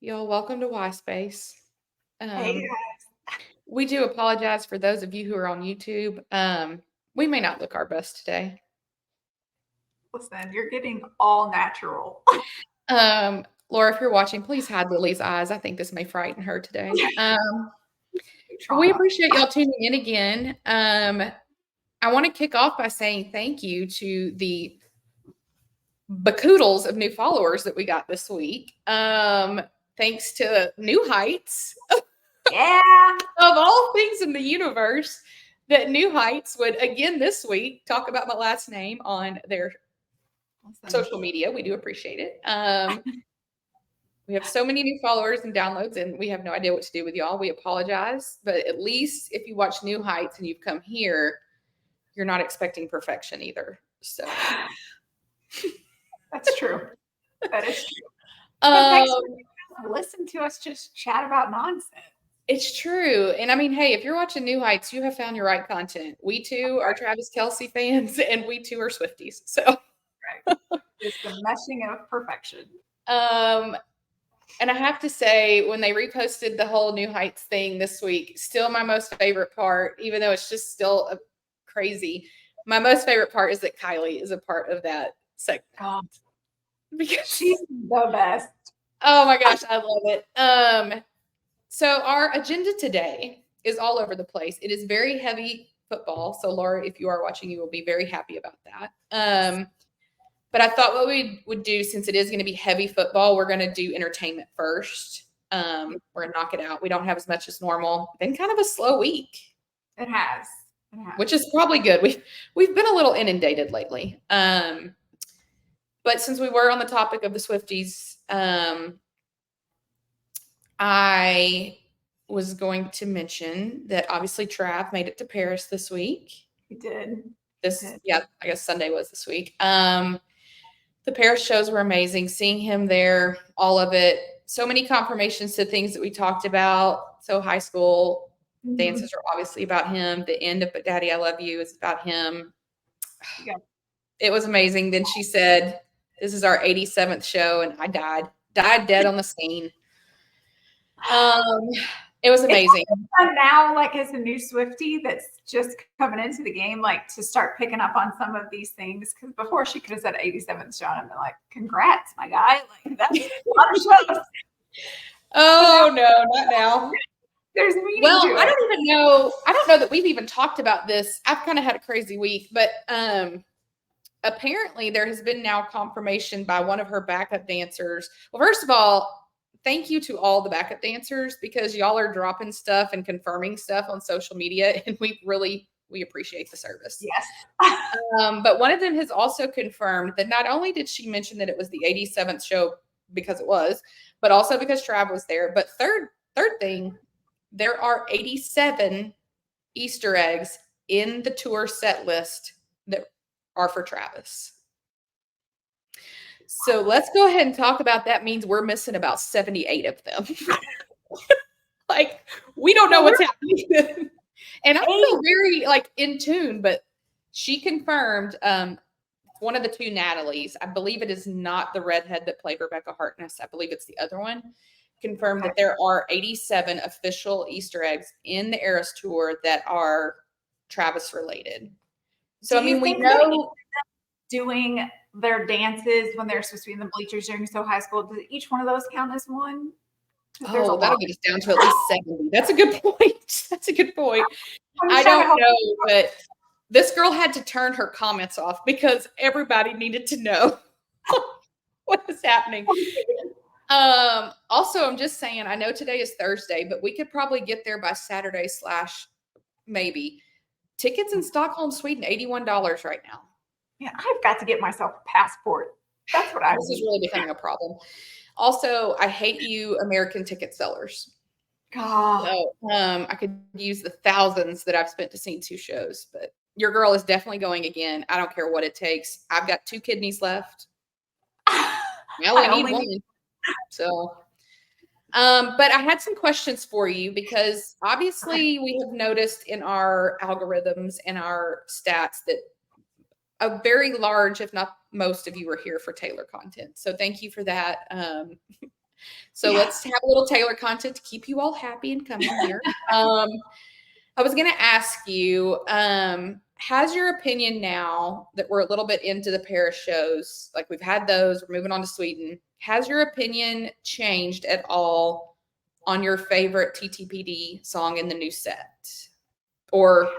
Y'all, welcome to Whyspace. Hey, Um, we do apologize for those of you who are on YouTube. We may not look our best today. listen, you're getting all natural. Laura, if you're watching, please hide Lily's eyes. I think this may frighten her today. But we Trauma. appreciate y'all tuning in again. I want to kick off by saying thank you to the bacoodles of new followers that we got this week. Thanks to New Heights. Yeah. Of all things in the universe, that New Heights would again this week talk about my last name on their Listen, social media. We do appreciate it. We have so many new followers and downloads, and we have no idea what to do with y'all. We apologize, but at least if you watch New Heights and you've come here, you're not expecting perfection either. So that's true. That is true. But thanks for listening to us just chat about nonsense. It's true. And I mean, hey, if you're watching New Heights, you have found your right content. We too are Travis Kelsey fans, and we too are Swifties. So Right. It's the meshing of perfection. And I have to say, when they reposted the whole New Heights thing this week, still my most favorite part, even though it's just still crazy. My most favorite part is that Kylie is a part of that segment. God, Because she's the best. oh my gosh, I love it. So our agenda today is all over the place. It is very heavy football. So Laura, if you are watching, you will be very happy about that. But I thought what we would do, since it is going to be heavy football, we're going to do entertainment first. We're going to knock it out. We don't have as much as normal. Been kind of a slow week. It has. Which is probably good. We've been a little inundated lately. But since we were on the topic of the Swifties, I was going to mention that obviously Trav made it to Paris this week. He did. Yeah, I guess Sunday was this week. The Paris shows were amazing. Seeing him there, all of it. So many confirmations to things that we talked about. So high school dances are obviously about him. The end of But Daddy, I Love You is about him. Yeah. It was amazing. Then she said, this is our 87th show, and I died dead on the scene. It was amazing. Now, like as a new Swiftie that's just coming into the game, like to start picking up on some of these things, because before she could have said 87th show and been like, "Congrats, my guy!" Like that's a lot of shows. Oh no, not now. There's meaning well, to it. I don't know that we've even talked about this. I've kind of had a crazy week, but apparently there has been now confirmation by one of her backup dancers. Well, first of all, thank you to all the backup dancers, because y'all are dropping stuff and confirming stuff on social media, and we appreciate the service. Yes. But one of them has also confirmed that not only did she mention that it was the 87th show because it was, but also because Trav was there. But third thing, there are 87 Easter eggs in the tour set list that are for Travis. So let's go ahead and talk about that. Means we're missing about 78 of them. Like, we don't know what's happening. And I feel very like in tune, but she confirmed one of the two Natalies, I believe it is not the redhead that played Rebecca Harkness, I believe it's the other one, confirmed that there are 87 official Easter eggs in the Eras Tour that are Travis related. So I mean, we know doing their dances when they're supposed to be in the bleachers during so high school, does each one of those count as one? Oh, that'll get us down to at least 70. That's a good point. That's a good point. I don't know, but this girl had to turn her comments off because everybody needed to know what is happening. Also, I'm just saying, I know today is Thursday, but we could probably get there by Saturday / maybe. Tickets in Stockholm, Sweden, $81 right now. Yeah, I've got to get myself a passport. That's what I This is really becoming a problem. Also, I hate you American ticket sellers. God. So, I could use the thousands that I've spent to see 2 shows, but your girl is definitely going again. I don't care what it takes. I've got 2 kidneys left. I only need 1. So, but I had some questions for you, because obviously we have noticed in our algorithms and our stats that a very large, if not most of you, are here for Taylor content. So thank you for that. So let's have a little Taylor content to keep you all happy and coming here. I was going to ask you, has your opinion now that we're a little bit into the Paris shows, like we've had those, we're moving on to Sweden, has your opinion changed at all on your favorite TTPD song in the new set? Or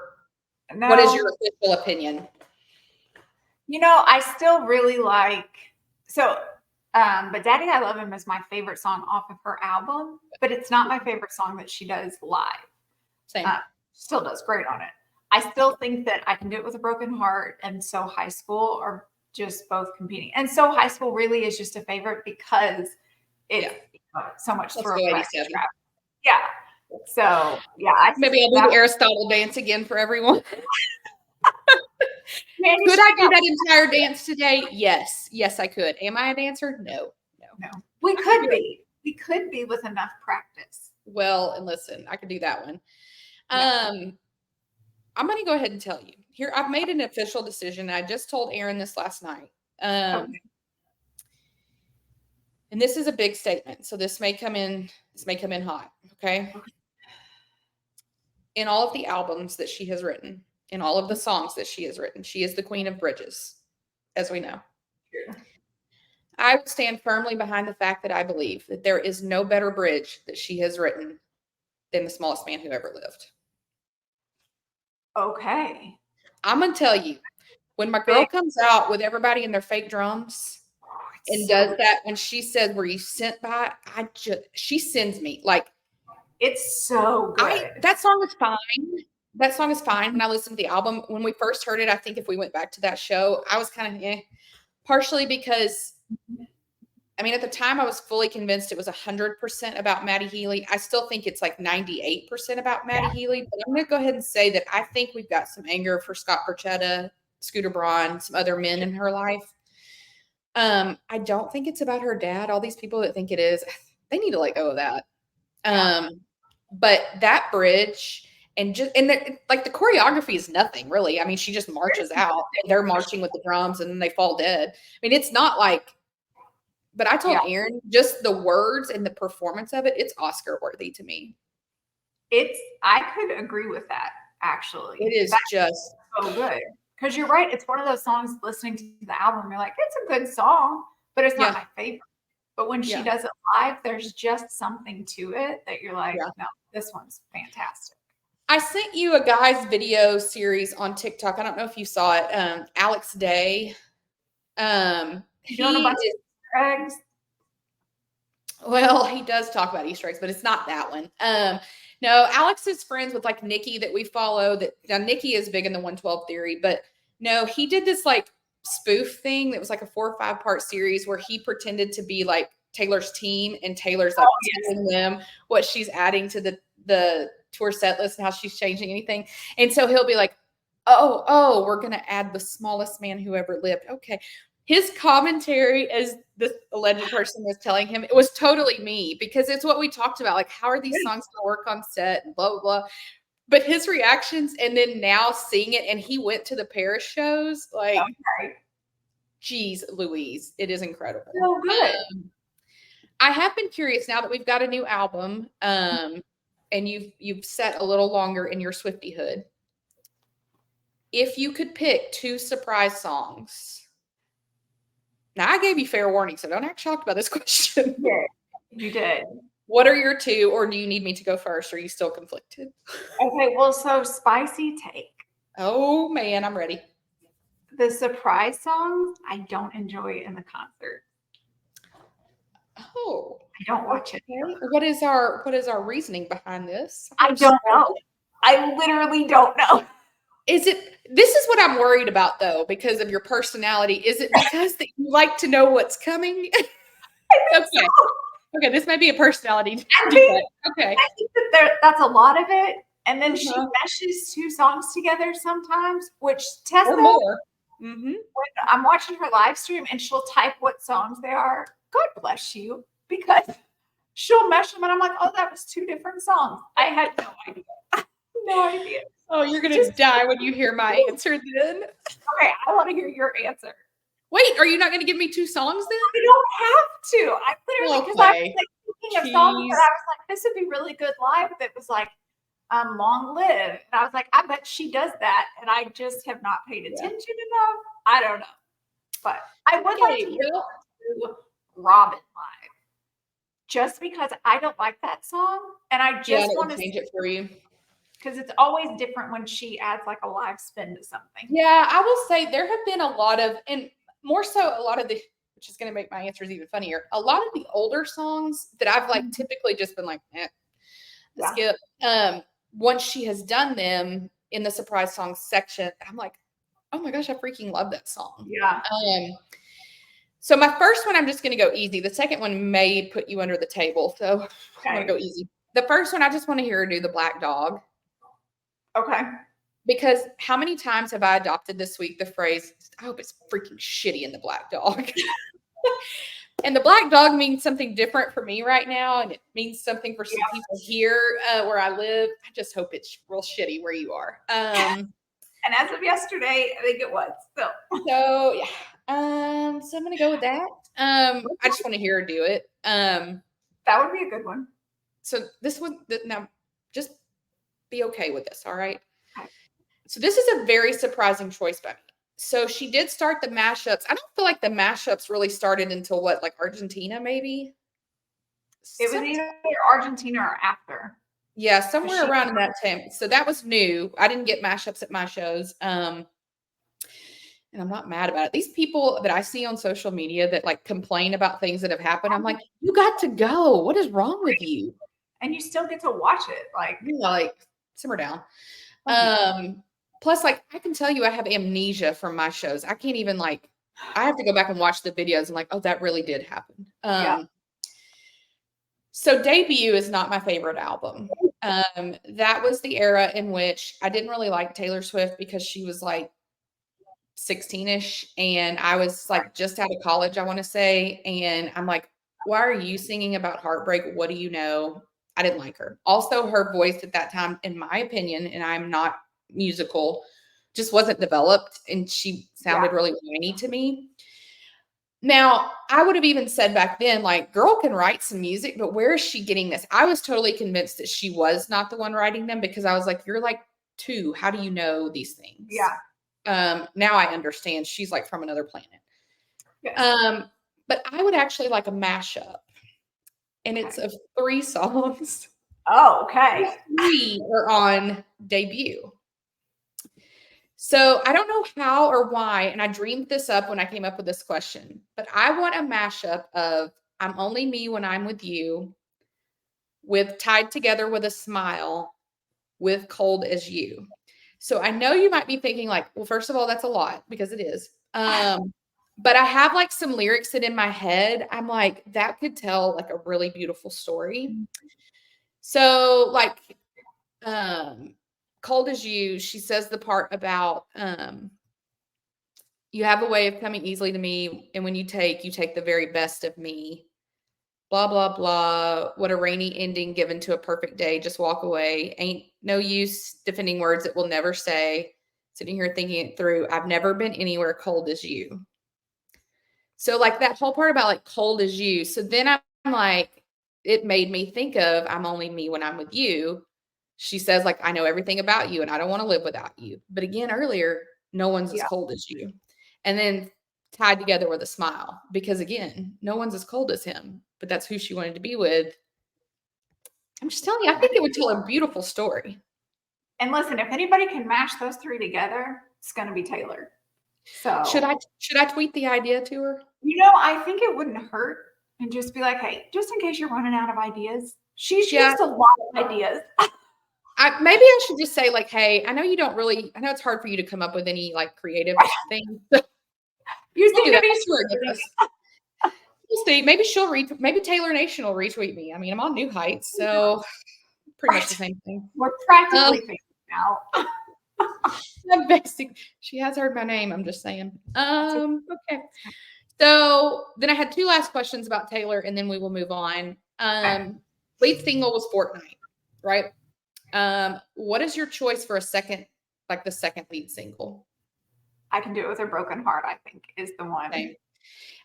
what is your official opinion? I still really like, but Daddy, I Love Him is my favorite song off of her album, but it's not my favorite song that she does live. Same. Still does great on it. I still think that I Can Do It With a Broken Heart and So High School are just both competing. And So High School really is just a favorite because it's so much throwback. Yeah. So yeah, maybe I'll do the Aristotle dance again for everyone. Could I do that entire dance today? Yes. Yes, I could. Am I a dancer? No. We could be. We could be with enough practice. Well, and listen, I could do that one. I'm going to go ahead and tell you. Here, I've made an official decision. I just told Aaron this last night. And this is a big statement. So this may come in hot. Okay. In all of the albums that she has written, in all of the songs that she has written, she is the queen of bridges, as we know. Yeah. I would stand firmly behind the fact that I believe that there is no better bridge that she has written than The Smallest Man Who Ever Lived. Okay. I'm going to tell you, when my girl comes out with everybody in their fake drums and does that, when she says, "Were you sent by?" she sends me. Like, it's so good. That song is fine. That song is fine. When I listened to the album, when we first heard it, I think if we went back to that show, I was kind of partially because, I mean, at the time I was fully convinced it was 100% about Maddie Healy. I still think it's like 98% about Maddie Healy, but I'm going to go ahead and say that I think we've got some anger for Scott Borchetta, Scooter Braun, some other men in her life. I don't think it's about her dad. All these people that think it is, they need to let go of that. But that bridge and like the choreography is nothing really. I mean, she just marches out and they're marching with the drums and then they fall dead. I mean, it's not like, but I told Aaron, just the words and the performance of it, it's Oscar worthy to me. I could agree with that, actually. It is just so good. Because you're right. It's one of those songs, listening to the album, you're like, it's a good song, but it's not my favorite. But when she does it live, there's just something to it that you're like, no, this one's fantastic. I sent you a guy's video series on TikTok. I don't know if you saw it. Alex Day. He's doing a bunch of Easter eggs. Well, he does talk about Easter eggs, but it's not that one. No, Alex is friends with like Nikki that we follow. Now Nikki is big in the 112 theory, but no, he did this like spoof thing that was like a 4 or 5 part series where he pretended to be like Taylor's team and Taylor's like telling them what she's adding to the tour set list and how she's changing anything. And so he'll be like, oh, we're going to add The Smallest Man Who Ever Lived. Okay. His commentary as this alleged person was telling him, it was totally me because it's what we talked about. Like, how are these songs going to work on set and blah, blah, blah. But his reactions and then now seeing it, and he went to the Paris shows, like, geez, Louise, it is incredible. So good. I have been curious now that we've got a new album, and you've set a little longer in your Swiftie-hood. If you could pick 2 surprise songs. Now, I gave you fair warning, so don't act shocked about this question. Yeah, you did. What are your 2, or do you need me to go first? Or are you still conflicted? Okay, well, so Spicy Take. Oh, man, I'm ready. The surprise songs, I don't enjoy in the concert. Oh. I don't watch it. What is our reasoning behind this? I don't know. I literally don't know. This is what I'm worried about though, because of your personality. Is it because that you like to know what's coming? Okay. So. Okay, this might be a personality. Okay. I think that's a lot of it. And then she meshes 2 songs together sometimes, which Tessa, when I'm watching her live stream and she'll type what songs they are, God bless you, because she'll mesh them and I'm like, oh, that was 2 different songs. I had no idea. No idea. Oh, you're going to die when you hear my answer then. Okay, I want to hear your answer. Wait, are you not going to give me 2 songs then? I don't have to. I literally, because I was Okay. like thinking of songs that I was like, this would be really good live. That was like, long live. And I was like, I bet she does that. And I just have not paid attention enough. I don't know. But I would like to hear Robin live. Just because I don't like that song. And I just want to change it for you. Because it's always different when she adds like a live spin to something. Yeah, I will say there have been a lot of, and more so a lot of the, which is going to make my answers even funnier, a lot of the older songs that I've like typically just been like, skip. Once she has done them in the surprise songs section, I'm like, oh my gosh, I freaking love that song. Yeah. So my first one, I'm just going to go easy. The second one may put you under the table. So I'm going to go easy. The first one, I just want to hear her do the Black Dog. Okay. Because how many times have I adopted this week the phrase, I hope it's freaking shitty in the Black Dog. And the Black Dog means something different for me right now. And it means something for some people here where I live. I just hope it's real shitty where you are. And as of yesterday, I think it was. So yeah. So I'm going to go with that. I just want to hear her do it. That would be a good one. So this one, now just be okay with this. All right. Okay. So this is a very surprising choice by me. So she did start the mashups. I don't feel like the mashups really started until what, like Argentina, maybe? It was either Argentina or after. Yeah, somewhere around in that time. So that was new. I didn't get mashups at my shows. And I'm not mad about it. These people that I see on social media that like complain about things that have happened, I'm like, you got to go. What is wrong with you? And you still get to watch it. Like simmer down. Plus, like, I can tell you I have amnesia from my shows. I can't even I have to go back and watch the videos and like, oh, that really did happen. So Debut is not my favorite album. That was the era in which I didn't really like Taylor Swift because she was like 16-ish and I was like just out of college, I want to say. And I'm like, why are you singing about heartbreak? What do you know? I didn't like her. Also, her voice at that time, in my opinion, and I'm not musical, just wasn't developed and she sounded really whiny to me. Now, I would have even said back then, like, girl can write some music, but where is she getting this? I was totally convinced that she was not the one writing them because I was like, you're like 2. How do you know these things? Yeah. Now I understand she's like from another planet. Yes. But I would actually like a mashup. And it's of 3 songs. Oh, okay. 3 are on Debut. So I don't know how or why, and I dreamed this up when I came up with this question, but I want a mashup of I'm Only Me When I'm With You with Tied Together with a Smile with Cold as You. So I know you might be thinking like, well, first of all, that's a lot because it is. But I have like some lyrics that in my head, I'm like, that could tell like a really beautiful story. So like, Cold as You, she says the part about, you have a way of coming easily to me. And when you take the very best of me, blah, blah, blah. What a rainy ending given to a perfect day. Just walk away. Ain't no use defending words that we'll never say. Sitting here thinking it through. I've never been anywhere cold as you. So like that whole part about like cold as you. So then I'm like, it made me think of I'm only me when I'm with you. She says like, I know everything about you and I don't want to live without you. But again, earlier, no one's as cold as you. And then Tied Together with a Smile, because again, no one's as cold as him, but that's who she wanted to be with. I'm just telling you, I think it would tell a beautiful story. And listen, if anybody can mash those 3 together, it's going to be Taylor. So should I tweet the idea to her? I think it wouldn't hurt and just be like, hey, just in case you're running out of ideas. She's used a lot of ideas. Maybe I should just say like, hey, I know it's hard for you to come up with any like creative things. We'll see. Maybe maybe Taylor Nation will retweet me. I mean, I'm on New Heights, so pretty much the same thing. We're practically famous now. She has heard my name. I'm just saying. Okay. So then I had 2 last questions about Taylor, and then we will move on. Lead single was Fortnite, right? What is your choice for the second lead single? I Can Do It With a Broken Heart, I think, is the one. Same.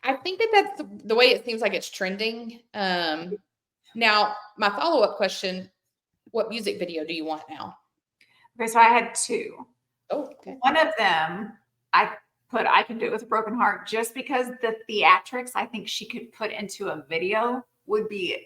I think that that's the way it seems like it's trending. Now, my follow-up question, what music video do you want now? Okay, so I had two. Oh, okay. One of them, I put I Can Do It With a Broken Heart just because the theatrics I think she could put into a video would be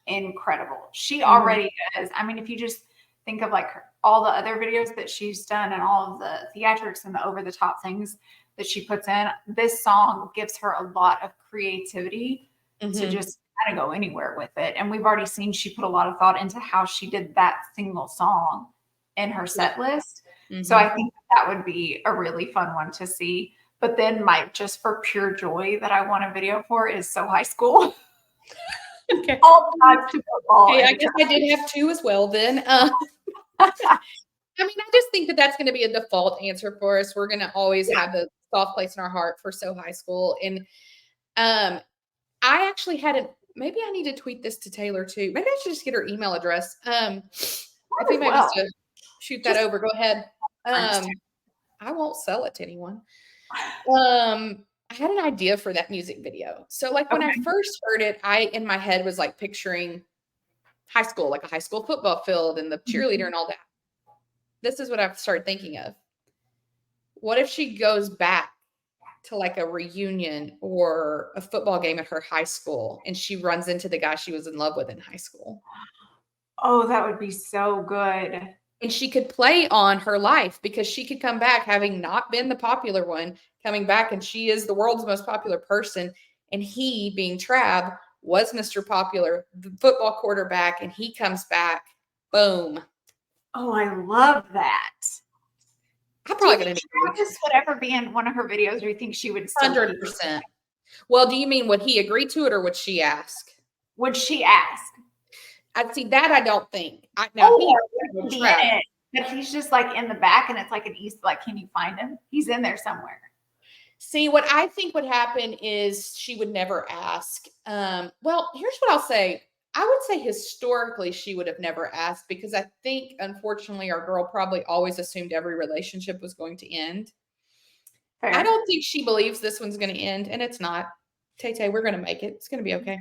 incredible. She already does. I mean, if you just think of like all the other videos that she's done and all of the theatrics and the over-the-top things that she puts in, this song gives her a lot of creativity to just kind of go anywhere with it. And we've already seen she put a lot of thought into how she did that single song in her set list. So I think that would be a really fun one to see. But then my just for pure joy that I want a video for is So High School. Okay. All nods to football. Okay, I guess I did have two as well then. I mean, I just think that that's going to be a default answer for us. We're going to always have a soft place in our heart for So High School. And I actually had maybe I need to tweet this to Taylor too. Maybe I should just get her email address. If anybody wants to shoot that over, go ahead. I won't sell it to anyone. I had an idea for that music video. So like when I first heard it, in my head was like picturing high school, like a high school football field and the cheerleader and all that. This is what I've started thinking of. What if she goes back to like a reunion or a football game at her high school and she runs into the guy she was in love with in high school? Oh, that would be so good. And she could play on her life because she could come back having not been the popular one, coming back and she is the world's most popular person. And he, being Trav, was Mr. Popular, the football quarterback, and he comes back. Boom. Oh, I love that. I'm probably going to Travis would ever be in one of her videos, or do you think she would still 100%. Well, do you mean would he agree to it or would she ask? Would she ask? I'd see that. I don't think. But he's just like in the back, and it's like an East. Like, can you find him? He's in there somewhere. See, what I think would happen is she would never ask. Well, here's what I'll say. I would say historically she would have never asked because I think, unfortunately, our girl probably always assumed every relationship was going to end. Fair. I don't think she believes this one's going to end, and it's not. Tay, we're going to make it. It's going to be okay.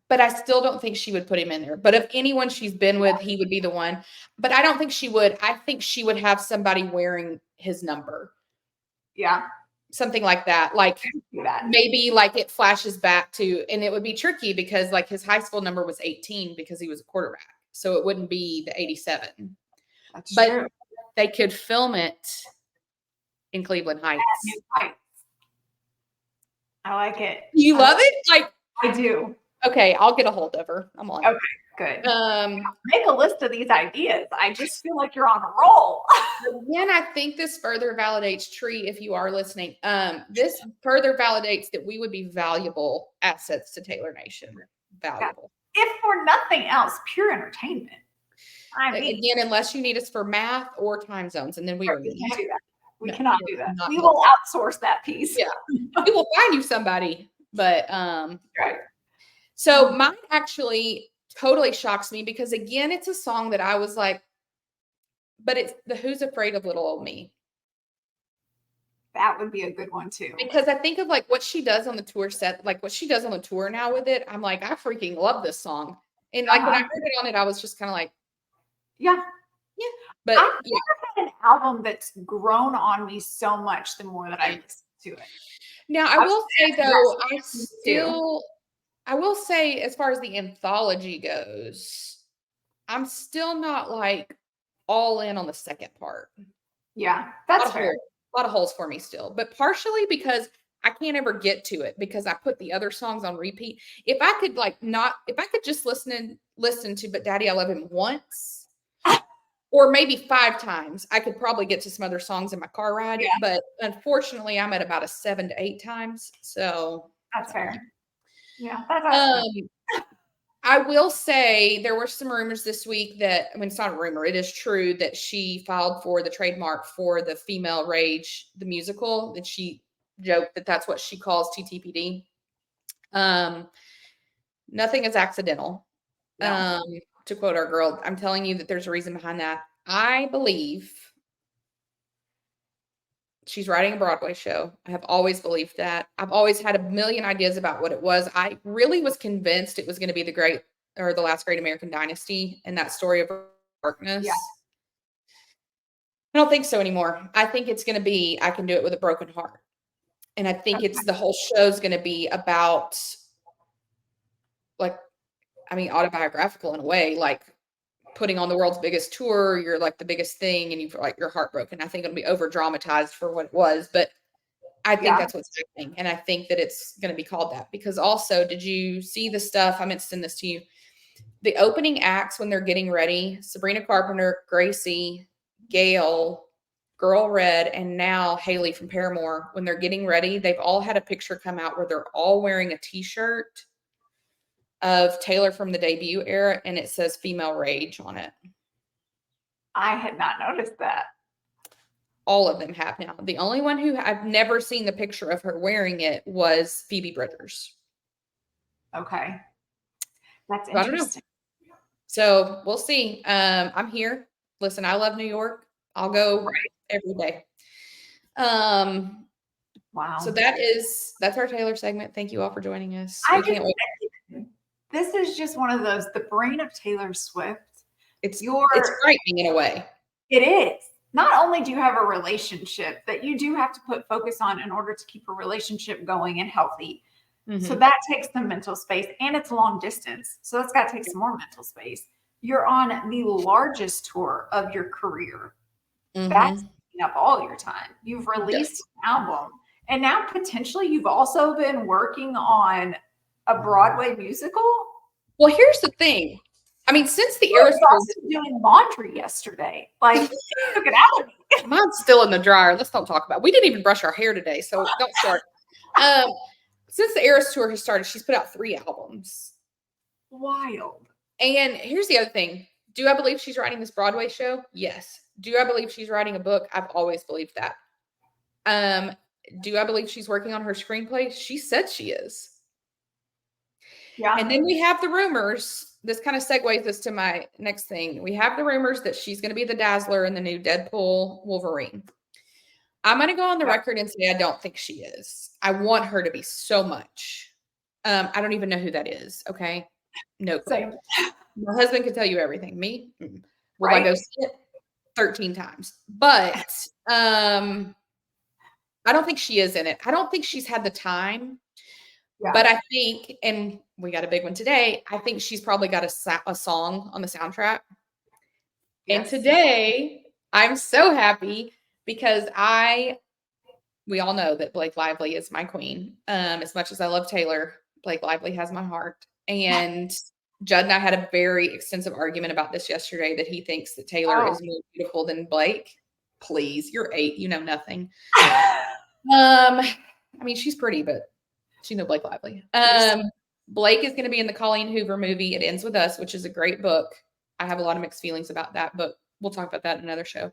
But I still don't think she would put him in there. But if anyone she's been with, he would be the one. But I don't think she would. I think she would have somebody wearing his number. Yeah. Something like that. Like maybe like it flashes back to, and it would be tricky because like his high school number was 18 because he was a quarterback. So it wouldn't be the 87. That's true. They could film it in Cleveland Heights. I like it. You love it? Like I do. Okay, I'll get a hold of her. I'm on. Okay, good. Make a list of these ideas. I just feel like you're on a roll. Again, I think this further validates Tree, if you are listening. This further validates that we would be valuable assets to Taylor Nation. Valuable. If for nothing else, pure entertainment. I mean, again, unless you need us for math or time zones, and then we can't do that. We cannot do that. We will outsource that piece. Yeah, we will find you somebody. But right. So mine actually totally shocks me because, again, it's a song that I was like, but it's the Who's Afraid of Little Old Me. That would be a good one, too. Because I think of like what she does on the tour set, like what she does on the tour now with it. I'm like, I freaking love this song. And like when I heard it on it, I was just kind of like, yeah. But I've never had an album that's grown on me so much the more that I listen to it. Now, I will say, though, I will say, as far as the anthology goes, I'm still not like all in on the second part. Yeah, that's fair. A lot of holes for me still, but partially because I can't ever get to it because I put the other songs on repeat. If I could just listen to But Daddy, I Love Him once, or maybe 5 times, I could probably get to some other songs in my car ride. Yeah. But unfortunately, I'm at about a 7 to 8 times. So that's fair. Yeah, that's awesome. I will say there were some rumors this week that, I mean, it's not a rumor, it is true that she filed for the trademark for the Female Rage, the musical, that she joked that that's what she calls TTPD. Nothing is accidental. No. To quote our girl, I'm telling you that there's a reason behind that. I believe She's writing a Broadway show. I have always believed that. I've always had a million ideas about what it was. I really was convinced it was going to be the last great American dynasty and that story of darkness. Yeah. I don't think so anymore. I think it's going to be I Can Do It With a Broken Heart. And I think it's the whole show's going to be about autobiographical in a way, like putting on the world's biggest tour, you're like the biggest thing and you're heartbroken. I think it'll be over dramatized for what it was, but I think that's what's happening. And I think that it's going to be called that because also, did you see the stuff? I meant to send this to you. The opening acts when they're getting ready, Sabrina Carpenter, Gracie, Gail, Girl Red, and now Haley from Paramore, when they're getting ready, they've all had a picture come out where they're all wearing a t-shirt of Taylor from the debut era, and it says Female Rage on it. I had not noticed that. All of them have now. The only one who I've never seen the picture of her wearing it was Phoebe Bridgers. Okay. That's interesting. So we'll see. I'm here. Listen, I love New York. I'll go every day. Wow. So that's our Taylor segment. Thank you all for joining us. Can't wait. This is just one of those, the brain of Taylor Swift. It's frightening in a way. It is. Not only do you have a relationship that you do have to put focus on in order to keep a relationship going and healthy. Mm-hmm. So that takes some mental space, and it's long distance. So that's got to take some more mental space. You're on the largest tour of your career. Mm-hmm. That's taking up all your time. You've released an album, and now potentially you've also been working on a Broadway musical. Well, here's the thing. I mean, since the Eras also doing laundry yesterday, like took it out of me. Mine's still in the dryer. Let's don't talk about it. We didn't even brush our hair today, so don't start. Since the Eras tour has started, she's put out 3 albums. Wild. And here's the other thing. Do I believe she's writing this Broadway show? Yes. Do I believe she's writing a book? I've always believed that. Do I believe she's working on her screenplay? She said she is. Yeah. And then we have the rumors. This kind of segues us to my next thing. We have the rumors that she's going to be the Dazzler in the new Deadpool Wolverine. I'm going to go on the record and say I don't think she is. I want her to be so much. I don't even know who that is. Okay. No. Same. My husband can tell you everything. Me? Will I go see it 13 times? But I don't think she is in it. I don't think she's had the time. Yeah. But I think, and we got a big one today, I think she's probably got a song on the soundtrack. Yes. And today, I'm so happy because we all know that Blake Lively is my queen. As much as I love Taylor, Blake Lively has my heart. And Judd and I had a very extensive argument about this yesterday, that he thinks that Taylor is more beautiful than Blake. Please, you're 8, you know nothing. I mean, she's pretty, but she knows Blake Lively. Blake is going to be in the Colleen Hoover movie, It Ends With Us, which is a great book. I have a lot of mixed feelings about that, but we'll talk about that in another show.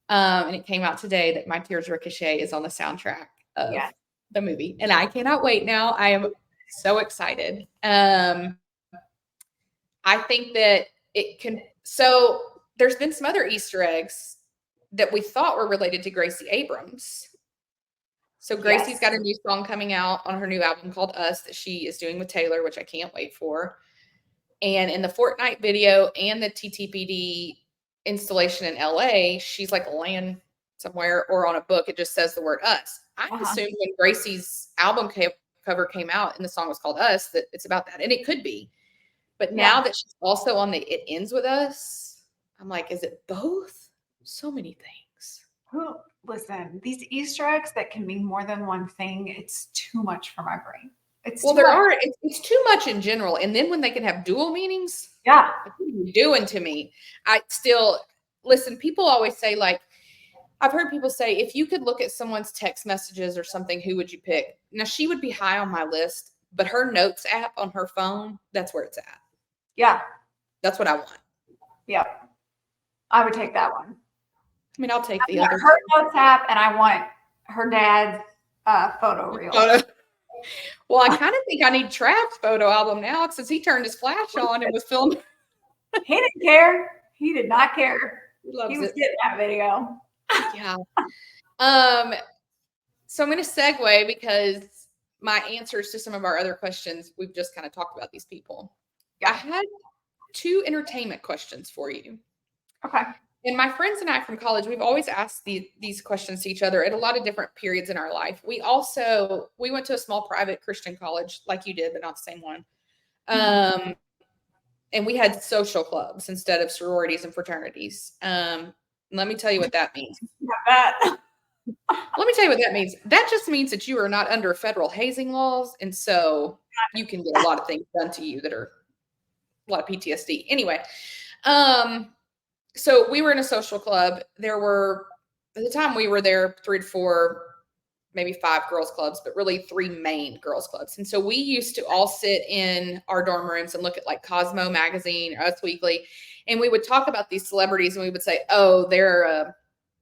And it came out today that My Tears Ricochet is on the soundtrack of the movie. And I cannot wait now. I am so excited. I think that it can. So there's been some other Easter eggs that we thought were related to Gracie Abrams. So Gracie's got a new song coming out on her new album called Us that she is doing with Taylor, which I can't wait for. And in the Fortnite video and the TTPD installation in LA, she's like laying somewhere or on a book. It just says the word Us. I assumed when Gracie's album cover came out and the song was called Us, that it's about that. And it could be. But now that she's also on the It Ends With Us, I'm like, is it both? So many things. Listen, these Easter eggs that can mean more than one thing, it's too much for my brain. It's too much in general. And then when they can have dual meanings, what are you doing to me? Listen, people always say, like, I've heard people say, if you could look at someone's text messages or something, who would you pick? Now, she would be high on my list, but her notes app on her phone, that's where it's at. Yeah. That's what I want. Yeah. I would take that one. I mean, I'll take the other. Her notes app, and I want her dad's photo reel. Well, I kind of think I need Trav's photo album now since he turned his flash on and was filming. He didn't care. He did not care. He was getting that video. Yeah. So I'm going to segue because my answers to some of our other questions, we've just kind of talked about these people. Yeah. I had 2 entertainment questions for you. Okay. And my friends and I from college, we've always asked these questions to each other at a lot of different periods in our life. We went to a small private Christian college like you did, but not the same one. And we had social clubs instead of sororities and fraternities. Let me tell you what that means. Let me tell you what that means. That just means that you are not under federal hazing laws. And so you can get a lot of things done to you that are a lot of PTSD. Anyway, so we were in a social club. There were, at the time we were there, 3 to 4, maybe 5 girls clubs, but really 3 main girls clubs. And so we used to all sit in our dorm rooms and look at like Cosmo magazine, or Us Weekly, and we would talk about these celebrities, and we would say, oh,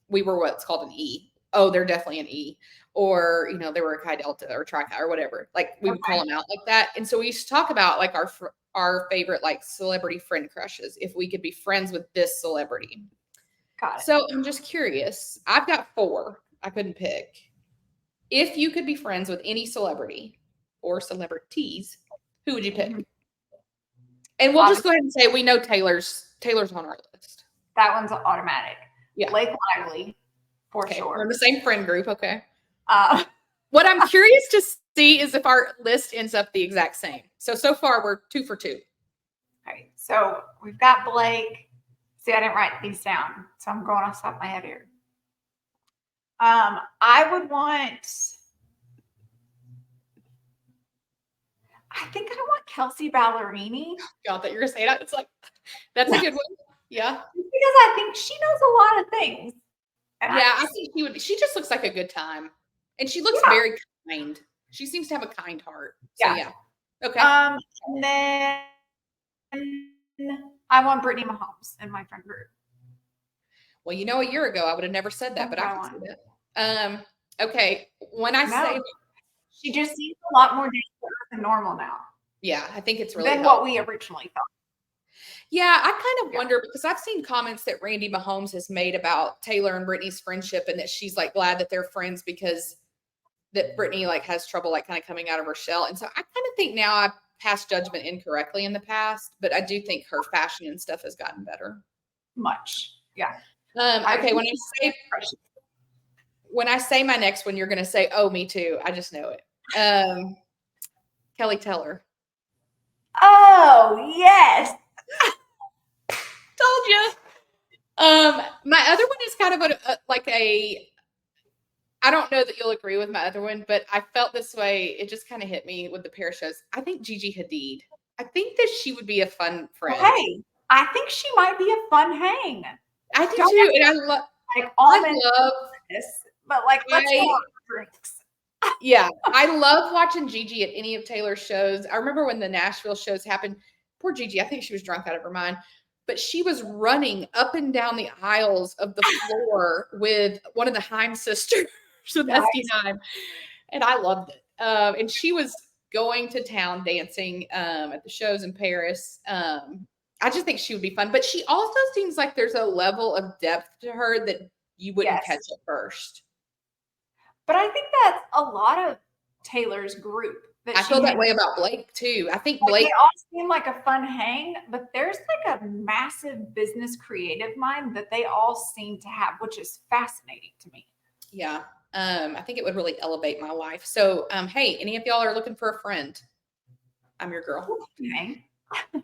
we were what's called an E. Oh, they're definitely an E. Or, you know, they were a Chi Delta or Tri Chi or whatever. Like we would call them out like that. And so we used to talk about like our favorite like celebrity friend crushes, if we could be friends with this celebrity. Got it. So I'm just curious. I've got 4. I couldn't pick. If you could be friends with any celebrity or celebrities, who would you pick? And we'll just go ahead and say we know Taylor's on our list. That one's automatic. Yeah. Blake Lively, for sure. We're in the same friend group. Okay. What I'm curious to see is if our list ends up the exact same. So far we're 2 for 2. Okay. So we've got Blake. See, I didn't write these down, so I'm going off the top of my head here. I would want. I think I want Kelsey Ballerini. God, that you're gonna say that. It's like that's a good one. Yeah. Because I think she knows a lot of things. And yeah, I think she would. She just looks like a good time, and she looks very kind. She seems to have a kind heart. So yeah. Okay. And then I want Brittany Mahomes in my friend group. Well, you know, a year ago I would have never said that, but I can see that. Okay. When I say she just seems a lot more dangerous than normal now. Yeah, I think it's really than what we originally thought. Yeah, I kind of wonder because I've seen comments that Randy Mahomes has made about Taylor and Brittany's friendship, and that she's like glad that they're friends because that Brittany like has trouble like kind of coming out of her shell. And so I kind of think now I passed judgment incorrectly in the past, but I do think her fashion and stuff has gotten better. Much. Yeah. Okay, when I say my next one, you're going to say, "Oh, me too." I just know it. Kelly Teller. Oh yes, told you. My other one is kind of I don't know that you'll agree with my other one, but I felt this way. It just kind of hit me with the pair of shows. I think Gigi Hadid. I think that she would be a fun friend. Hey, I think she might be a fun hang. I do too, and I love this, but like let's go on drinks. Yeah, I love watching Gigi at any of Taylor's shows. I remember when the Nashville shows happened. Poor Gigi, I think she was drunk out of her mind, but she was running up and down the aisles of the floor with one of the Haim sisters, with Esty Haim, and I loved it. And she was going to town dancing at the shows in Paris. I just think she would be fun, but she also seems like there's a level of depth to her that you wouldn't catch at first. But I think that's a lot of Taylor's group. I feel that way about Blake too. I think like Blake. They all seem like a fun hang, but there's like a massive business creative mind that they all seem to have, which is fascinating to me. Yeah. I think it would really elevate my life. So, hey, any of y'all are looking for a friend? I'm your girl. Okay.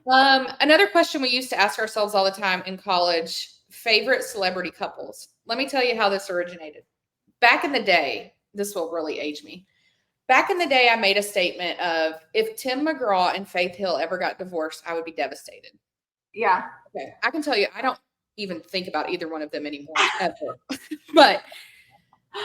Another question we used to ask ourselves all the time in college: favorite celebrity couples. Let me tell you how this originated. Back in the day, this will really age me. Back in the day, I made a statement of, if Tim McGraw and Faith Hill ever got divorced, I would be devastated. Yeah. Okay. I can tell you, I don't even think about either one of them anymore, ever. But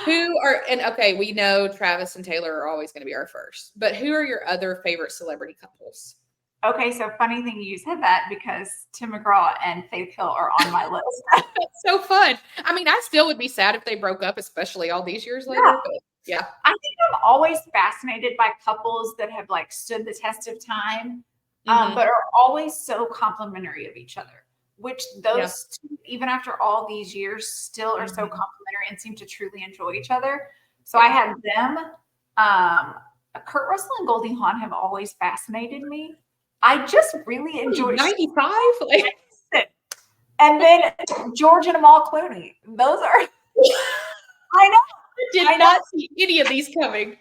we know Travis and Taylor are always going to be our first, but who are your other favorite celebrity couples? Okay, so funny thing you said that because Tim McGraw and Faith Hill are on my list. That's so fun. I mean, I still would be sad if they broke up, especially all these years later. But yeah. I think I'm always fascinated by couples that have like stood the test of time, but are always so complimentary of each other. which those two, even after all these years, still are so complimentary and seem to truly enjoy each other. So I had them. Kurt Russell and Goldie Hawn have always fascinated me. I just really enjoy 95. And then George and Amal Clooney. Those are. I know. Did not see any of these coming.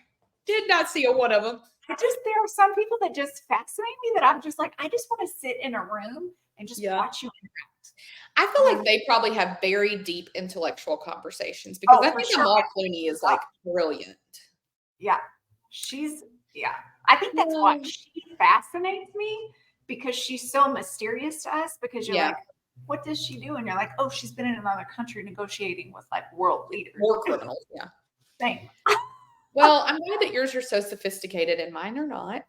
Did not see a one of them. There are some people that just fascinate me that I'm just like, I just want to sit in a room and just watch you interact. I feel like they probably have very deep intellectual conversations because I think Amal Clooney is like brilliant. Yeah. I think that's why she fascinates me, because she's so mysterious to us, because you're like, what does she do? And you're like, oh, she's been in another country negotiating with like world leaders. War criminals, Thanks. Well, I'm glad that yours are so sophisticated and mine are not.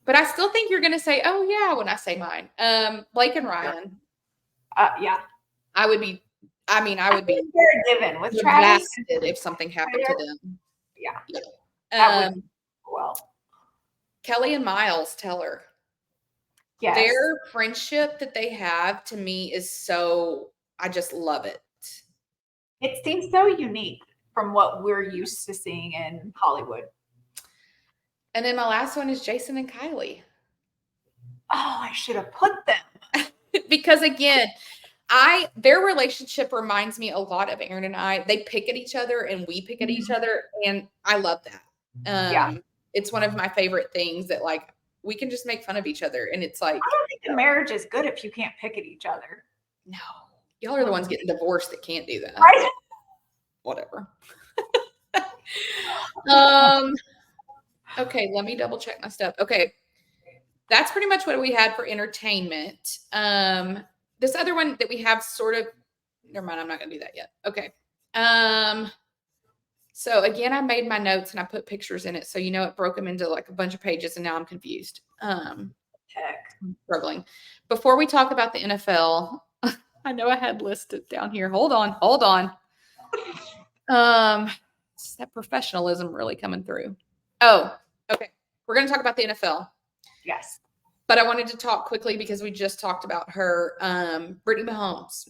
But I still think you're going to say, oh, yeah, when I say mine. Blake and Ryan. I would be given with Travis if something happened to them. Yeah. Kelly and Miles Teller. Yes. Their friendship that they have, to me, is so, I just love it. It seems so unique from what we're used to seeing in Hollywood. And then my last one is Jason and Kylie. Oh, I should have put them. Because again, their relationship reminds me a lot of Aaron and I. They pick at each other and we pick at each other. And I love that. It's one of my favorite things that like, we can just make fun of each other. And it's like, I don't think the marriage is good if you can't pick at each other. No, y'all are the ones getting divorced that can't do that. Right? Whatever. Okay, let me double check my stuff. Okay. That's pretty much what we had for entertainment. This other one that we have sort of, never mind, I'm not going to do that yet. Okay. So again, I made my notes and I put pictures in it. So, it broke them into like a bunch of pages and now I'm confused. I'm struggling. Before we talk about the NFL, I know I had listed down here. Hold on. It's that professionalism really coming through. Oh, okay. We're going to talk about the NFL. Yes. But I wanted to talk quickly because we just talked about her, Brittany Mahomes.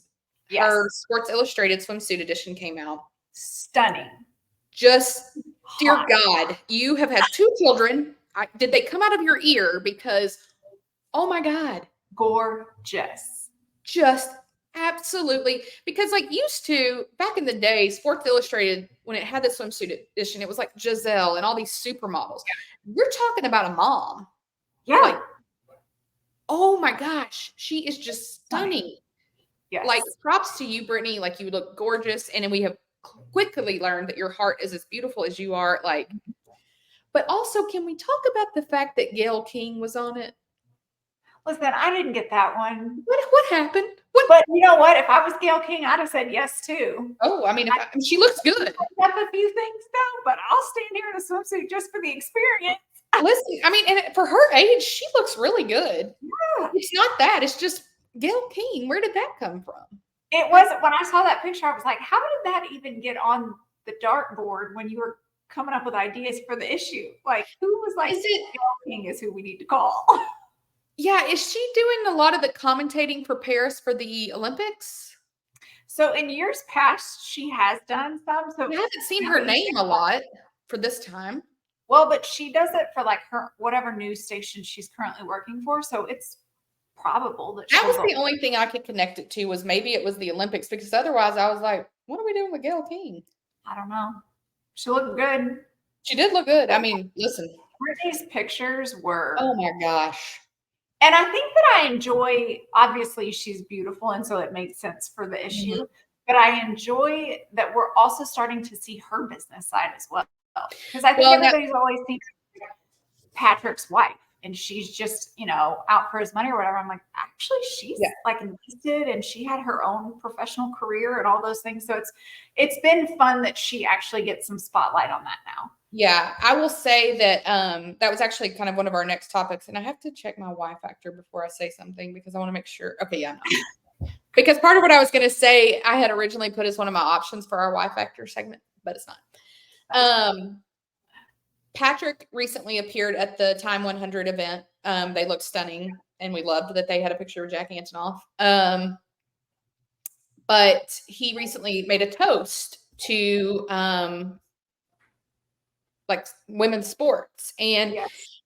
Yes. Her Sports Illustrated swimsuit edition came out. Stunning. Just, dear God, you have had 2 children. Did they come out of your ear? Because, oh my God. Gorgeous. Just absolutely. Because like used to, back in the day, Sports Illustrated, when it had the swimsuit edition, it was like Giselle and all these supermodels. You're talking about a mom. Yeah. Like, oh my gosh, she is just stunning. Yes. Like, props to you, Brittany. Like, you look gorgeous. And then we have quickly learned that your heart is as beautiful as you are. Like, but also, can we talk about the fact that Gayle King was on it? Listen, I didn't get that one. What happened? But you know what? If I was Gayle King, I'd have said yes too. Oh, I mean, she looks good. I have a few things though, but I'll stand here in a swimsuit just for the experience. Listen, I mean, and for her age, she looks really good. Yeah. It's not that. It's just Gayle King. Where did that come from? It wasn't. When I saw that picture, I was like, how did that even get on the dartboard when you were coming up with ideas for the issue? Like, who was like, Gayle King is who we need to call? Yeah, is she doing a lot of the commentating for Paris for the Olympics? So in years past, she has done some. So I haven't seen her name a lot for this time. Well, but she does it for like her whatever news station she's currently working for. So it's probable that that was the only thing I could connect it to, was maybe it was the Olympics, because otherwise I was like, what are we doing with Gayle King? I don't know. She looked good. She did look good. I mean, listen. Brittany's pictures were. Oh my gosh. And I think that I enjoy, obviously she's beautiful, and so it makes sense for the issue, but I enjoy that we're also starting to see her business side as well. Because I think everybody's always seen Patrick's wife, and she's just, out for his money or whatever. I'm like, actually, she's like invested, and she had her own professional career and all those things. So it's been fun that she actually gets some spotlight on that now. Yeah, I will say that that was actually kind of one of our next topics, and I have to check my Y factor before I say something because I want to make sure. Okay, yeah, no. Because part of what I was going to say, I had originally put as one of my options for our Y factor segment, but it's not. Patrick recently appeared at the Time 100 event. They look stunning. and we loved that they had a picture of Jack Antonoff. But he recently made a toast to like women's sports. And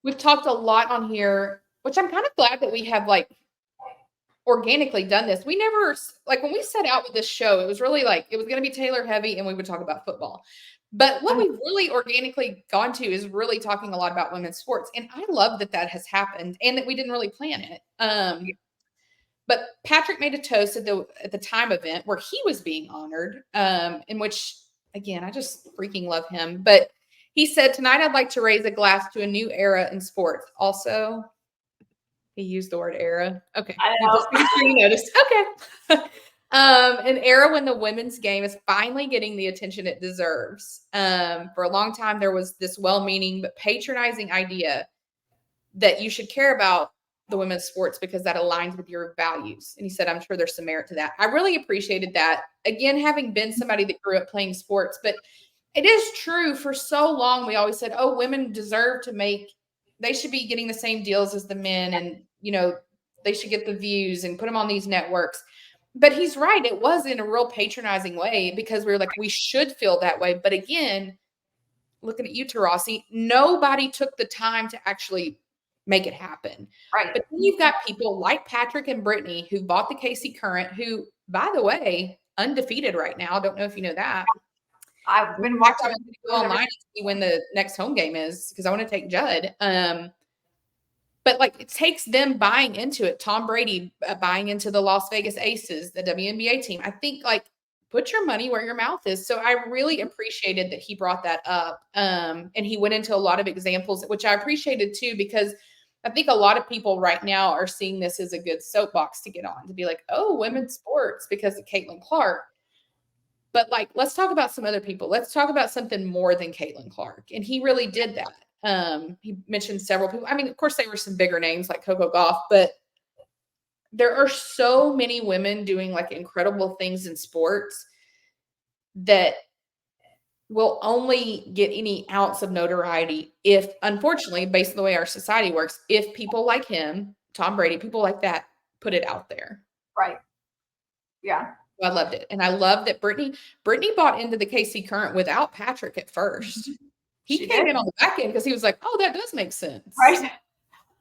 we've talked a lot on here, which I'm kind of glad that we have like organically done this. We never, like when we set out with this show, it was really like, it was going to be Taylor heavy and we would talk about football. But what we've really organically gone to is really talking a lot about women's sports. And I love that that has happened and that we didn't really plan it. But Patrick made a toast at the time event where he was being honored, in which, again, I just freaking love him. But he said, tonight I'd like to raise a glass to a new era in sports. Also, he used the word era. Okay. I know. You noticed. Okay. An era when the women's game is finally getting the attention it deserves. For a long time, there was this well-meaning but patronizing idea that you should care about the women's sports because that aligns with your values. And he said, I'm sure there's some merit to that. I really appreciated that. Again, having been somebody that grew up playing sports, but it is true. For so long, we always said, oh, women deserve to they should be getting the same deals as the men. And, you know, they should get the views and put them on these networks. But he's right. It was in a real patronizing way because we were like, we should feel that way. But again, looking at you, Tarasi, nobody took the time to actually make it happen. Right. But then you've got people like Patrick and Brittany who bought the KC Current, who, by the way, undefeated right now. I don't know if you know that. I've been watching. I'm going to go online and see when the next home game is because I want to take Judd. But like it takes them buying into it. Tom Brady buying into the Las Vegas Aces, the WNBA team. I think like put your money where your mouth is. So I really appreciated that he brought that up. And he went into a lot of examples, which I appreciated too, because I think a lot of people right now are seeing this as a good soapbox to get on, to be like, oh, women's sports because of Caitlin Clark. But like, let's talk about some other people. Let's talk about something more than Caitlin Clark. And he really did that. He mentioned several people. I mean, of course, there were some bigger names like Coco Gauff, but there are so many women doing like incredible things in sports that will only get any ounce of notoriety if, unfortunately, based on the way our society works, if people like him, Tom Brady, people like that, put it out there. Right. Yeah. I loved it. And I love that Brittany bought into the KC Current without Patrick at first. He came in on the back end because he was like, oh, that does make sense. Right.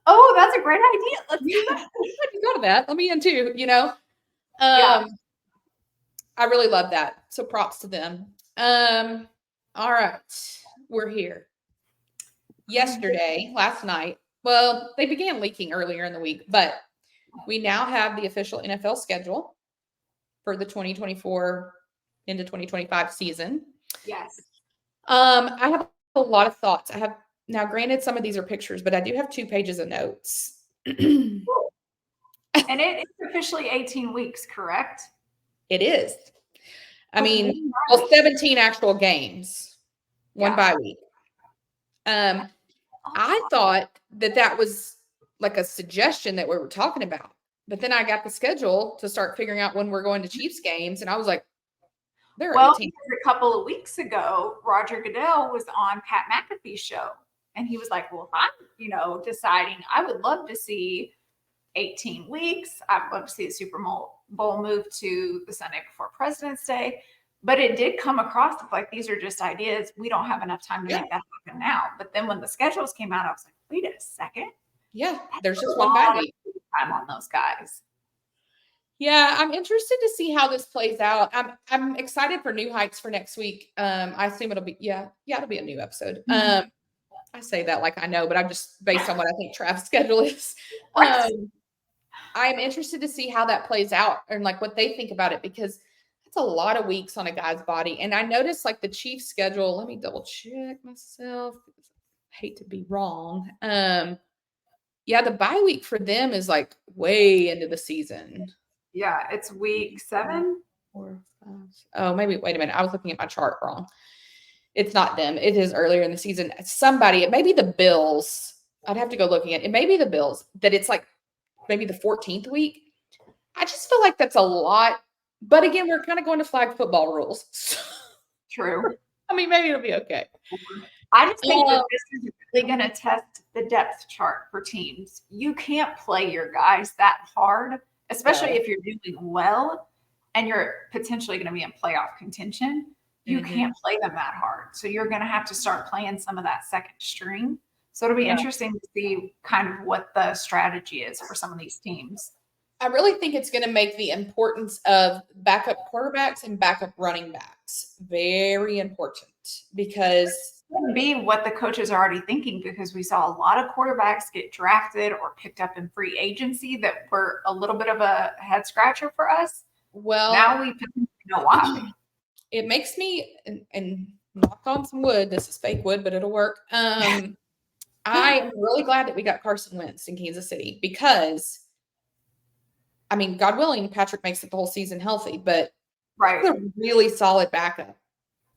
Oh, that's a great idea. Let's do that. You go to that. Let me in too, you know? Yeah. I really love that. So props to them. All right. We're here. Last night, well, they began leaking earlier in the week, but we now have the official NFL schedule for the 2024 into 2025 season. Yes. I have a lot of thoughts. Now, granted, some of these are pictures, but I do have 2 pages of notes. And it is officially 18 weeks, correct? It is. I mean, 17 actual games, one bye week. I thought that was like a suggestion that we were talking about, but then I got the schedule to start figuring out when we're going to Chiefs games, and I was like, because a couple of weeks ago, Roger Goodell was on Pat McAfee's show, and he was like, well, if I'm, deciding, I would love to see 18 weeks. I'd love to see the Super Bowl move to the Sunday before President's Day. But it did come across like these are just ideas. We don't have enough time to make that happen now. But then when the schedules came out, I was like, wait a second. Yeah, there's just one bye week time on those guys. Yeah, I'm interested to see how this plays out. I'm excited for new heights for next week. I assume it'll be it'll be a new episode. I say that like I know, but I'm just based on what I think Trav's schedule is. I'm interested to see how that plays out and like what they think about it, because it's a lot of weeks on a guy's body. And I noticed like the Chiefs schedule, let me double check myself. I hate to be wrong. The bye week for them is like way into the season. Yeah, it's week 7. 4, 5. Oh, maybe, wait a minute. I was looking at my chart wrong. It's not them. It is earlier in the season. It may be the Bills. I'd have to go looking at it. It may be the Bills that it's like maybe the 14th week. I just feel like that's a lot. But again, we're kind of going to flag football rules. True. I mean, maybe it'll be okay. I just think that this is really going to test the depth chart for teams. You can't play your guys that hard, especially if you're doing well and you're potentially going to be in playoff contention. You can't play them that hard. So you're going to have to start playing some of that second string. So it'll be interesting to see kind of what the strategy is for some of these teams. I really think it's going to make the importance of backup quarterbacks and backup running backs very important, because it wouldn't be what the coaches are already thinking, because we saw a lot of quarterbacks get drafted or picked up in free agency that were a little bit of a head scratcher for us. Well, now we know why. It makes me, and knock on some wood, this is fake wood, but it'll work. I am really glad that we got Carson Wentz in Kansas City, because I mean, God willing, Patrick makes it the whole season healthy, but right, a really solid backup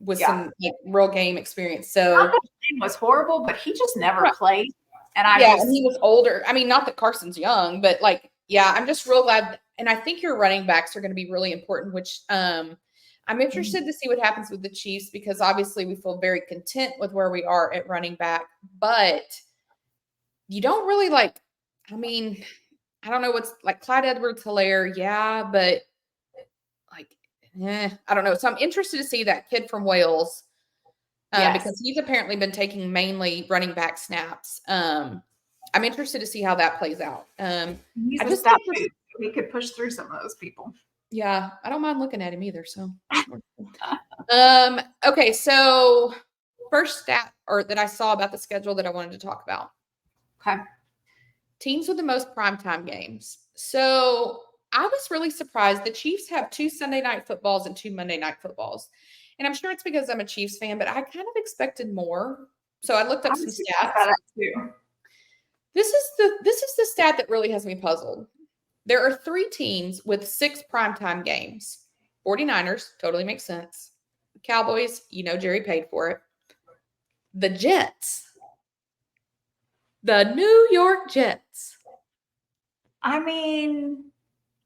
with some like real game experience. So not that the game was horrible, but he just never played. And and he was older. I mean, not that Carson's young, but like, I'm just real glad. And I think your running backs are going to be really important, which I'm interested to see what happens with the Chiefs, because obviously we feel very content with where we are at running back, but you don't really like, I mean, I don't know what's like Clyde Edwards-Helaire. Yeah. But like, I don't know. So I'm interested to see that kid from Wales, because he's apparently been taking mainly running back snaps. I'm interested to see how that plays out. He's a stout dude. He could push through some of those people. Yeah, I don't mind looking at him either. So, okay. So, first stat that I saw about the schedule that I wanted to talk about. Okay. Teams with the most primetime games. So, I was really surprised. The Chiefs have 2 Sunday night footballs and 2 Monday night footballs. And I'm sure it's because I'm a Chiefs fan, but I kind of expected more. So I looked up some stats. This is the stat that really has me puzzled. There are 3 teams with 6 primetime games. 49ers, totally makes sense. Cowboys, Jerry paid for it. The Jets. The New York Jets. I mean,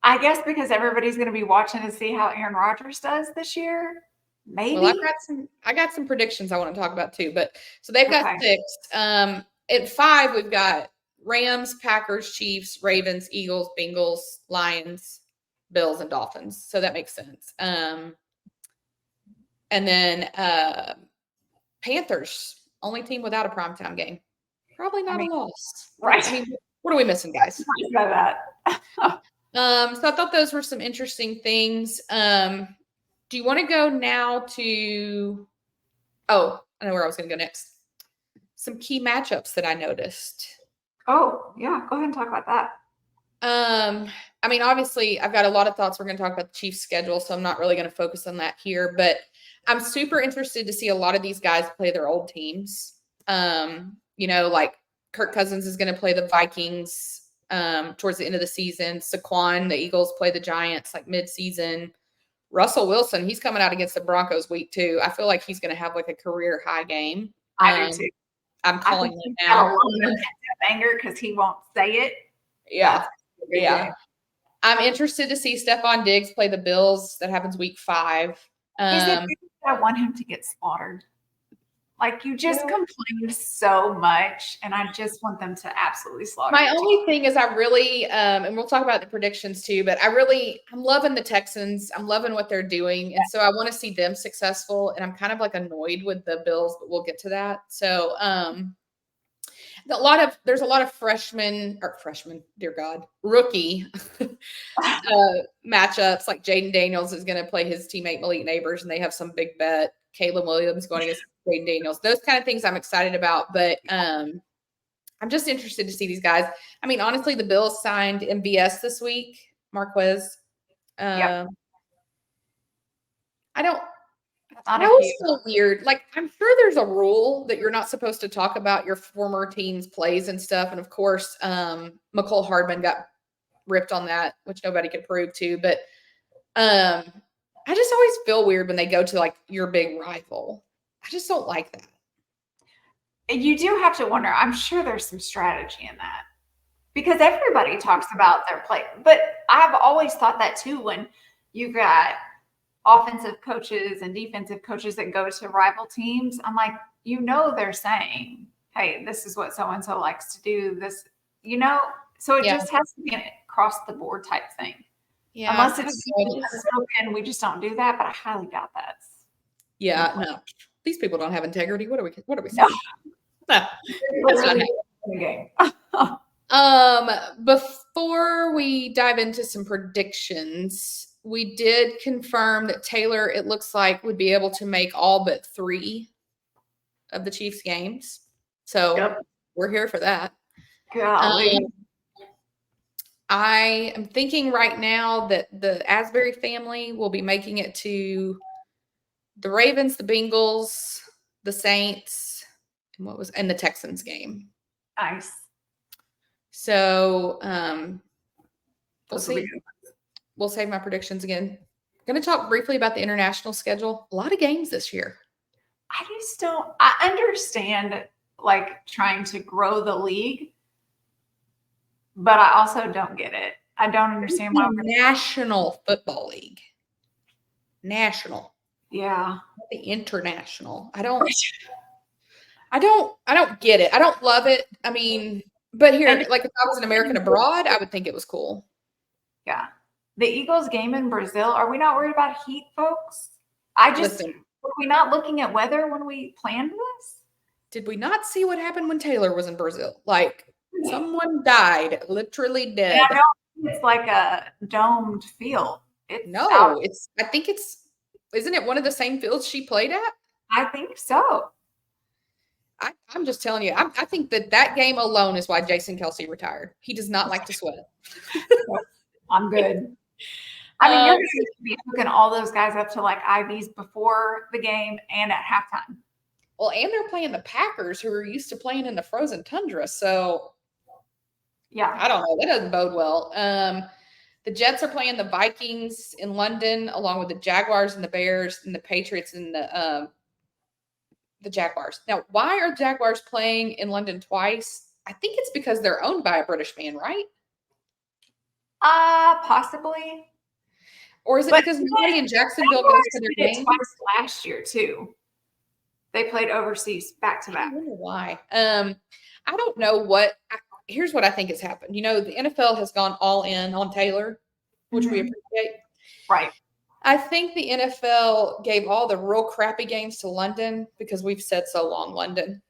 I guess because everybody's going to be watching to see how Aaron Rodgers does this year. Maybe. Well, I got some predictions I want to talk about too. But so they've got 6. At 5, we've got Rams, Packers, Chiefs, Ravens, Eagles, Bengals, Lions, Bills, and Dolphins. So that makes sense. And then Panthers, only team without a primetime game. Probably not a loss. Right. I mean, what are we missing, guys? Know that. So I thought those were some interesting things. Do you want to go now to – I know where I was going to go next. Some key matchups that I noticed. Oh, yeah. Go ahead and talk about that. I mean, obviously, I've got a lot of thoughts. We're going to talk about the Chiefs' schedule, so I'm not really going to focus on that here. But I'm super interested to see a lot of these guys play their old teams. Like Kirk Cousins is going to play the Vikings towards the end of the season. Saquon, the Eagles, play the Giants like mid-season. Russell Wilson, he's coming out against the Broncos week 2. I feel like he's going to have like a career high game. I do too. I'm calling it now. Anger because he won't say it. Yeah. I'm interested to see Stephon Diggs play the Bills. That happens week 5. I want him to get slaughtered. Like, you just complained so much, and I just want them to absolutely slaughter. My only thing is I really, and we'll talk about the predictions too, but I'm loving the Texans. I'm loving what they're doing. And so I want to see them successful. And I'm kind of like annoyed with the Bills, but we'll get to that. So there's a lot of rookie matchups. Like Jaden Daniels is going to play his teammate Malik Neighbors, and they have some big bet. Caleb Williams going against Jaden Daniels. Those kind of things I'm excited about, but I'm just interested to see these guys. I mean, honestly, the Bills signed MVS this week, Marquez. I was so weird. Like, I'm sure there's a rule that you're not supposed to talk about your former team's plays and stuff. And of course, McCole Hardman got ripped on that, which nobody could prove to. But I just always feel weird when they go to like your big rival. I just don't like that. And you do have to wonder, I'm sure there's some strategy in that, because everybody talks about their play. But I've always thought that too, when you've got offensive coaches and defensive coaches that go to rival teams. I'm like, they're saying, hey, this is what so-and-so likes to do. This, so it just has to be an across the board type thing. Yeah. Unless it's spoken, we just don't do that, but I highly doubt that. Yeah, no. These people don't have integrity. What are we saying? No. That's not game. Before we dive into some predictions, we did confirm that Taylor, it looks like, would be able to make all but 3 of the Chiefs games. So we're here for that. I am thinking right now that the Asbury family will be making it to the Ravens, the Bengals, the Saints, and the Texans game. Nice. So we'll see. We'll save my predictions again. I'm going to talk briefly about the international schedule. A lot of games this year. I understand like trying to grow the league, but I also don't get it. I don't understand why. National Football League. National. Yeah. The international. I don't get it. I don't love it. I mean, but here, like if I was an American abroad, I would think it was cool. Yeah. The Eagles game in Brazil, are we not worried about heat, folks? Were we not looking at weather when we planned this? Did we not see what happened when Taylor was in Brazil? Like someone died, literally dead. Yeah, I don't think it's like a domed field. I think isn't it one of the same fields she played at? I think so. I'm just telling you, I think that game alone is why Jason Kelce retired. He does not like to sweat. I'm good. I mean, you're going to be hooking all those guys up to like IVs before the game and at halftime. Well, and they're playing the Packers, who are used to playing in the frozen tundra. So, yeah, I don't know. That doesn't bode well. The Jets are playing the Vikings in London, along with the Jaguars and the Bears and the Patriots and the Jaguars. Now, why are Jaguars playing in London twice? I think it's because they're owned by a British man, right? Possibly. Or is it because nobody in Jacksonville goes to their game? Twice last year too. They played overseas back to back. I wonder why. I don't know what. Here's what I think has happened. The NFL has gone all in on Taylor, which we appreciate. Right. I think the NFL gave all the real crappy games to London because we've said so long, London.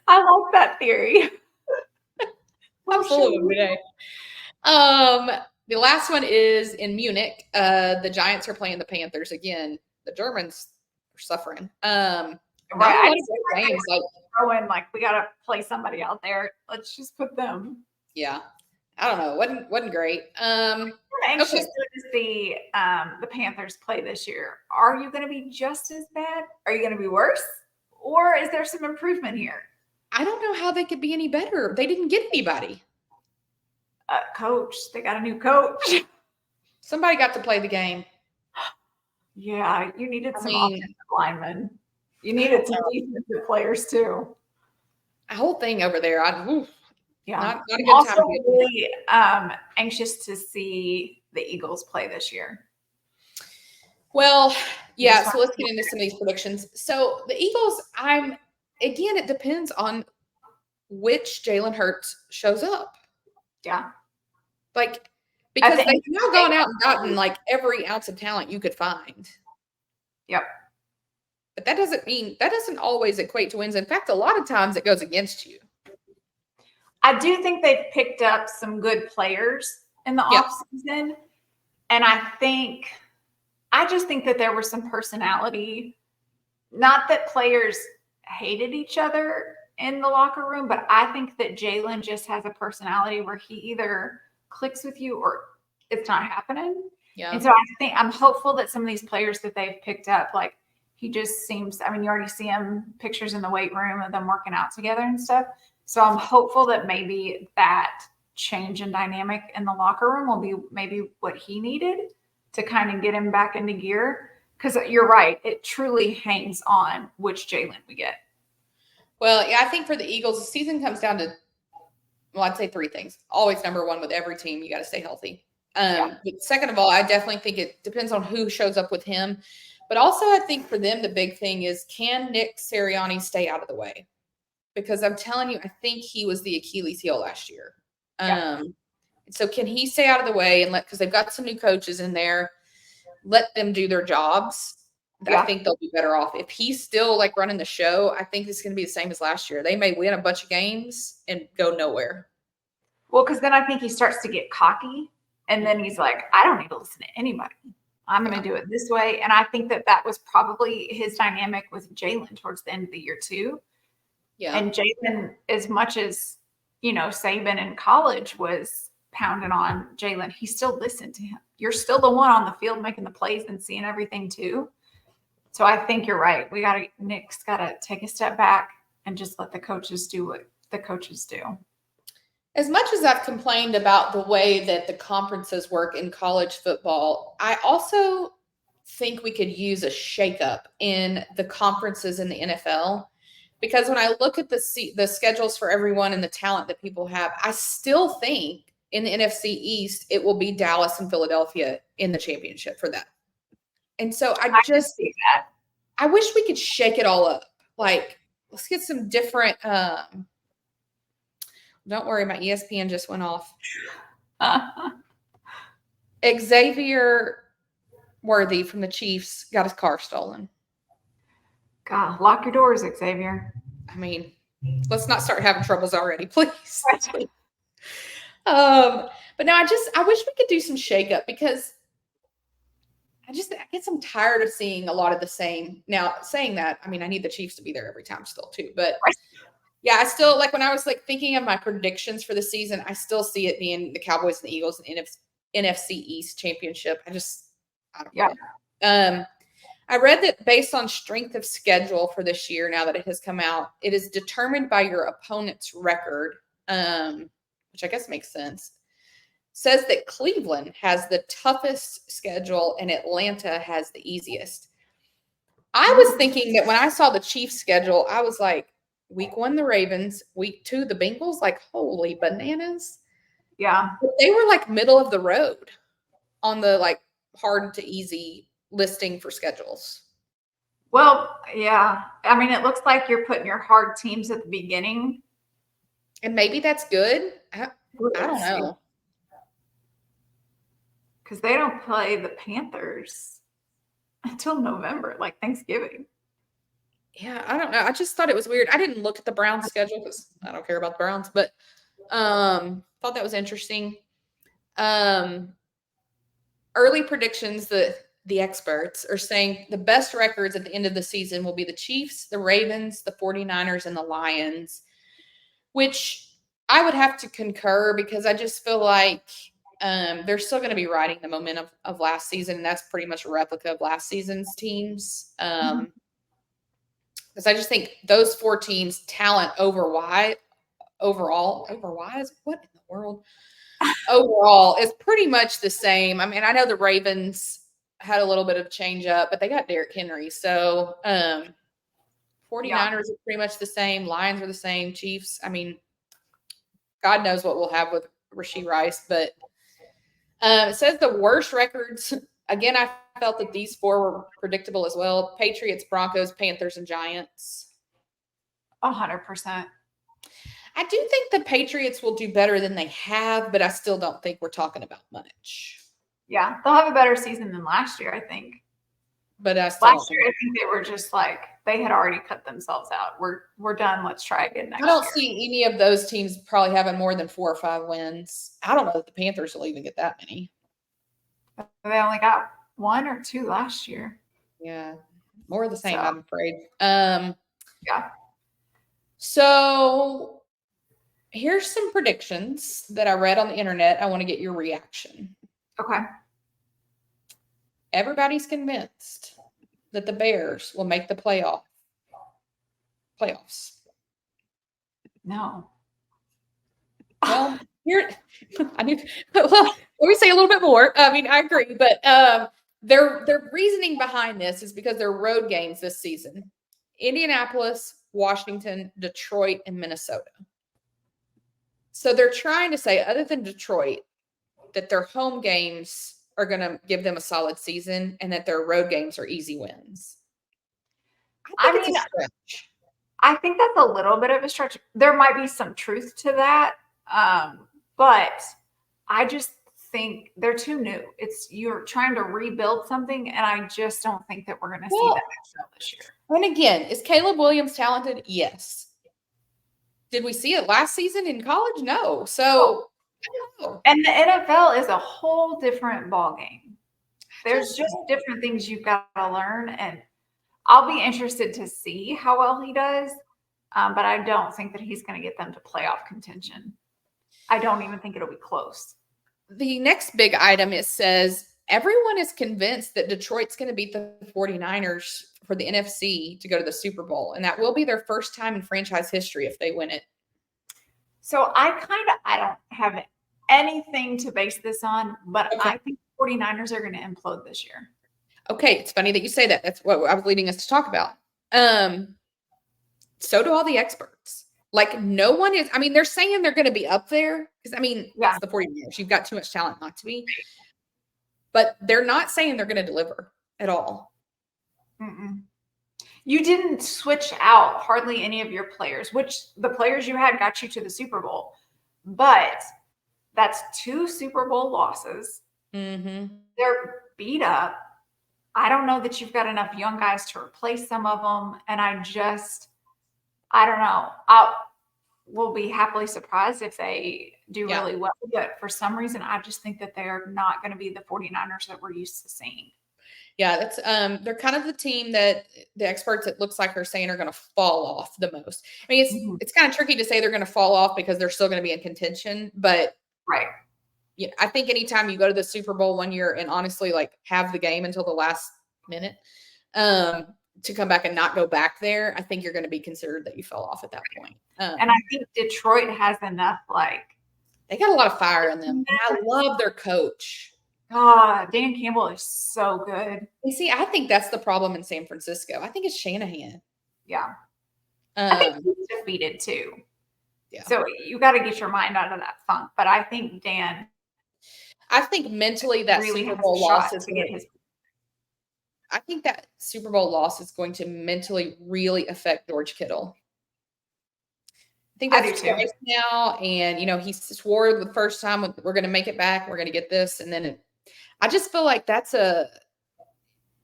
I love that theory. I'm full of them today. The last one is in Munich. The Giants are playing the Panthers again. The Germans are suffering. Right. Games, like we gotta play somebody out there. Let's just put them. Yeah. I don't know. Wasn't great. I'm anxious to see the Panthers play this year. Are you going to be just as bad? Are you going to be worse? Or is there some improvement here? I don't know how they could be any better. They didn't get anybody. Coach. They got a new coach. Somebody got to play the game. Yeah, you needed some offensive linemen. You needed some defensive players too. A whole thing over there. Yeah. Not a good also time. Really anxious to see the Eagles play this year. Well, yeah. So let's get into some of these predictions. So the Eagles, it depends on which Jalen Hurts shows up. Yeah. Like, because they've now gone out and gotten like every ounce of talent you could find. Yep. But that doesn't always equate to wins. In fact, a lot of times it goes against you. I do think they've picked up some good players in the offseason. And I just think that there was some personality. Not that players hated each other in the locker room, but I think that Jalen just has a personality where he either clicks with you or it's not happening. Yeah. And so I'm hopeful that some of these players that they've picked up, like he just seems, you already see him pictures in the weight room of them working out together and stuff. So I'm hopeful that maybe that change in dynamic in the locker room will be maybe what he needed to kind of get him back into gear. Because you're right, it truly hangs on which Jalen we get. Well, yeah, I think for the Eagles, the season comes down to, I'd say 3 things. Always number one with every team, you got to stay healthy. But second of all, I definitely think it depends on who shows up with him. But also, I think for them, the big thing is, can Nick Sirianni stay out of the way? Because I'm telling you, I think he was the Achilles heel last year. Yeah. So can he stay out of the way and because they've got some new coaches in there, let them do their jobs. I think they'll be better off. If he's still like running the show, I think it's going to be the same as last year. They may win a bunch of games and go nowhere. Well, because then I think he starts to get cocky, and then he's like, I don't need to listen to anybody. I'm going to do it this way. And I think that was probably his dynamic with Jalen towards the end of the year too. Yeah. And Jalen, as much as, Saban in college was pounding on Jalen, he still listened to him. You're still the one on the field making the plays and seeing everything too. So I think you're right. Nick's got to take a step back and just let the coaches do what the coaches do. As much as I've complained about the way that the conferences work in college football, I also think we could use a shakeup in the conferences in the NFL. Because when I look at the schedules for everyone and the talent that people have, I still think in the NFC East, it will be Dallas and Philadelphia in the championship for that. And so I just see that. I wish we could shake it all up. Like, let's get some different don't worry, my ESPN just went off. Xavier Worthy from the Chiefs got his car stolen. God, lock your doors, Xavier. I mean, let's not start having troubles already, please. But no, I wish we could do some shakeup because I guess I'm tired of seeing a lot of the same. Now, saying that, I mean, I need the Chiefs to be there every time still too, but yeah, I still when I was thinking of my predictions for the season, I still see it being the Cowboys and the Eagles and NFC East championship. I don't know. I read that based on strength of schedule for this year, now that it has come out, it is determined by your opponent's record, which I guess makes sense. Says that Cleveland has the toughest schedule and Atlanta has the easiest. I was thinking that when I saw the Chiefs schedule, I was like, week 1, the Ravens, week 2, the Bengals, like, holy bananas. Yeah. But they were middle of the road on the hard to easy listing for schedules. Well, yeah. I mean, it looks like you're putting your hard teams at the beginning. And maybe that's good. I don't know. Because they don't play the Panthers until November, like Thanksgiving. Yeah, I don't know. I just thought it was weird. I didn't look at the Browns schedule because I don't care about the Browns, but thought that was interesting. Early predictions, the experts are saying the best records at the end of the season will be the Chiefs, the Ravens, the 49ers, and the Lions, which I would have to concur because I just feel like they're still going to be riding the momentum of last season, and that's pretty much a replica of last season's teams. Because I just think those 4 teams, talent overall, what in the world? Overall is pretty much the same. I mean, I know the Ravens had a little bit of change up, but they got Derrick Henry. So 49ers are pretty much the same. Lions are the same. Chiefs, I mean, God knows what we'll have with Rashee Rice. But it says the worst records. Again, I felt that these 4 were predictable as well. Patriots, Broncos, Panthers, and Giants. 100%. I do think the Patriots will do better than they have, but I still don't think we're talking about much. Yeah, they'll have a better season than last year, I think. But last year, I think they were just they had already cut themselves out. We're done. Let's try again next year. I don't see any of those teams probably having more than 4 or 5 wins. I don't know if the Panthers will even get that many. They only got 1 or 2 last year. Yeah, more of the same, I'm afraid. Yeah. So here's some predictions that I read on the internet. I want to get your reaction. Okay. Everybody's convinced that the Bears will make the playoffs. No. Well, let me say a little bit more. I mean, I agree, but their reasoning behind this is because they're road games this season. Indianapolis, Washington, Detroit, and Minnesota. So they're trying to say, other than Detroit, that their home games are going to give them a solid season and that their road games are easy wins. I mean, I think that's a little bit of a stretch. There might be some truth to that. But I just think they're too new. You're trying to rebuild something, and I just don't think that we're going to see that this year. And again, is Caleb Williams talented? Yes. Did we see it last season in college? No. So, and the NFL is a whole different ballgame. There's just different things you've got to learn, and I'll be interested to see how well he does. But I don't think that he's going to get them to playoff contention. I don't even think it'll be close. The next big item, it says, everyone is convinced that Detroit's going to beat the 49ers for the NFC to go to the Super Bowl. And that will be their first time in franchise history if they win it. So I don't have anything to base this on, but I think the 49ers are going to implode this year. Okay. It's funny that you say that. That's what I was leading us to talk about. So do all the experts. Like, no one is, I mean, they're saying they're going to be up there because, I mean, it's the 49ers. You've got too much talent not to be. But they're not saying they're going to deliver at all. Mm-mm. You didn't switch out hardly any of your players, which the players you had got you to the Super Bowl. But that's 2 Super Bowl losses. Mm-hmm. They're beat up. I don't know that you've got enough young guys to replace some of them. And I don't know. We'll be happily surprised if they do really well. But for some reason, I just think that they're not going to be the 49ers that we're used to seeing. Yeah, that's they're kind of the team that the experts, it looks like, are saying are going to fall off the most. I mean, it's kind of tricky to say they're going to fall off because they're still going to be in contention. But yeah, I think anytime you go to the Super Bowl one year and honestly like have the game until the last minute, to come back and not go back there, I think you're going to be considered that you fell off at that point. And I think Detroit has enough, they got a lot of fire in them. And I love their coach. Dan Campbell is so good. You see, I think that's the problem in San Francisco. I think it's Shanahan. Yeah. I think he's defeated too. Yeah. So you got to get your mind out of that funk. But I think Dan. I think mentally that really Super Bowl loss is going to. I think that Super Bowl loss is going to mentally really affect George Kittle. I think that's twice now. And, he swore the first time we're going to make it back. We're going to get this. And then I just feel like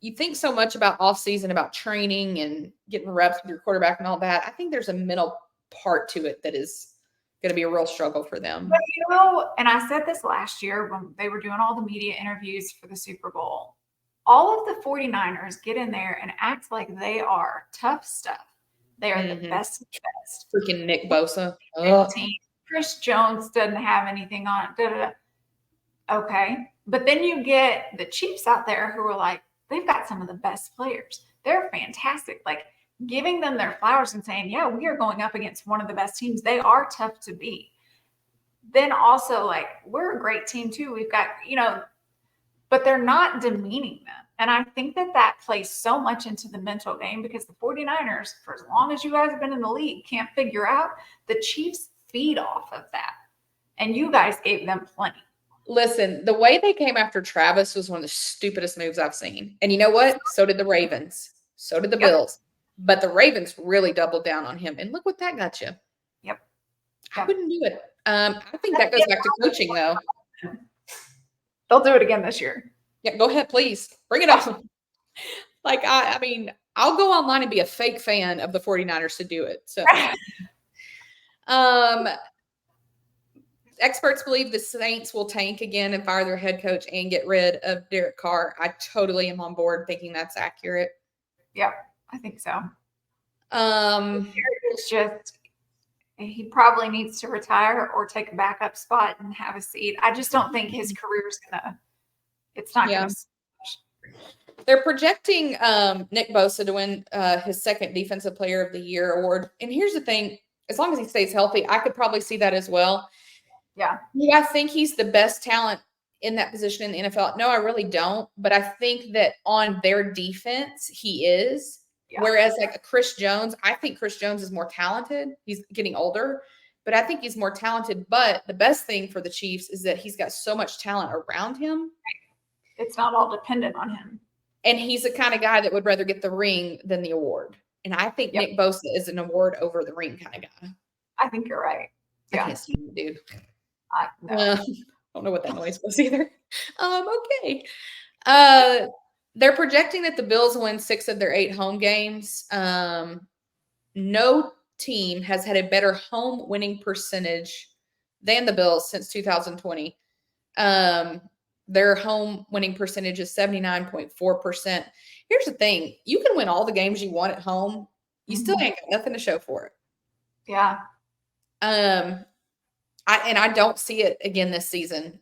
you think so much about off season, about training and getting reps with your quarterback and all that. I think there's a mental part to it that is going to be a real struggle for them. But, and I said this last year when they were doing all the media interviews for the Super Bowl. All of the 49ers get in there and act like they are tough stuff. They are the best of the best. Freaking Nick Bosa. Chris Jones doesn't have anything on it. Okay. But then you get the Chiefs out there who are like, they've got some of the best players. They're fantastic. Like giving them their flowers and saying, yeah, we are going up against one of the best teams. They are tough to beat. Then also we're a great team too. We've got, but they're not demeaning them. And I think that plays so much into the mental game because the 49ers, for as long as you guys have been in the league, can't figure out the Chiefs feed off of that. And you guys gave them plenty. Listen, the way they came after Travis was one of the stupidest moves I've seen. And you know what? So did the Ravens. So did the Bills. But the Ravens really doubled down on him. And look what that got you. Yep. I wouldn't do it. I think that goes back to coaching, though. They'll do it again this year. Yeah, go ahead, please. Bring it on. I mean, I'll go online and be a fake fan of the 49ers to do it. So, experts believe the Saints will tank again and fire their head coach and get rid of Derek Carr. I totally am on board thinking that's accurate. Yeah, I think so. It's just he probably needs to retire or take a backup spot and have a seat. I just don't think his career is it's not going to. They're projecting Nick Bosa to win his second Defensive Player of the Year award. And here's the thing, as long as he stays healthy, I could probably see that as well. Yeah. Do I think he's the best talent in that position in the NFL? No, I really don't. But I think that on their defense, he is. Yeah. Whereas a Chris Jones, I think Chris Jones is more talented. He's getting older, but I think he's more talented. But the best thing for the Chiefs is that he's got so much talent around him It's not all dependent on him. And he's the kind of guy that would rather get the ring than the award. And I think Nick Bosa is an award over the ring kind of guy. I think you're right. I can't stand him, dude. I don't know what that noise was either. Okay. They're projecting that the Bills win 6 of their 8 home games. No team has had a better home winning percentage than the Bills since 2020. Their home winning percentage is 79.4%. Here's the thing. You can win all the games you want at home. You still ain't got nothing to show for it. Yeah. I don't see it again this season.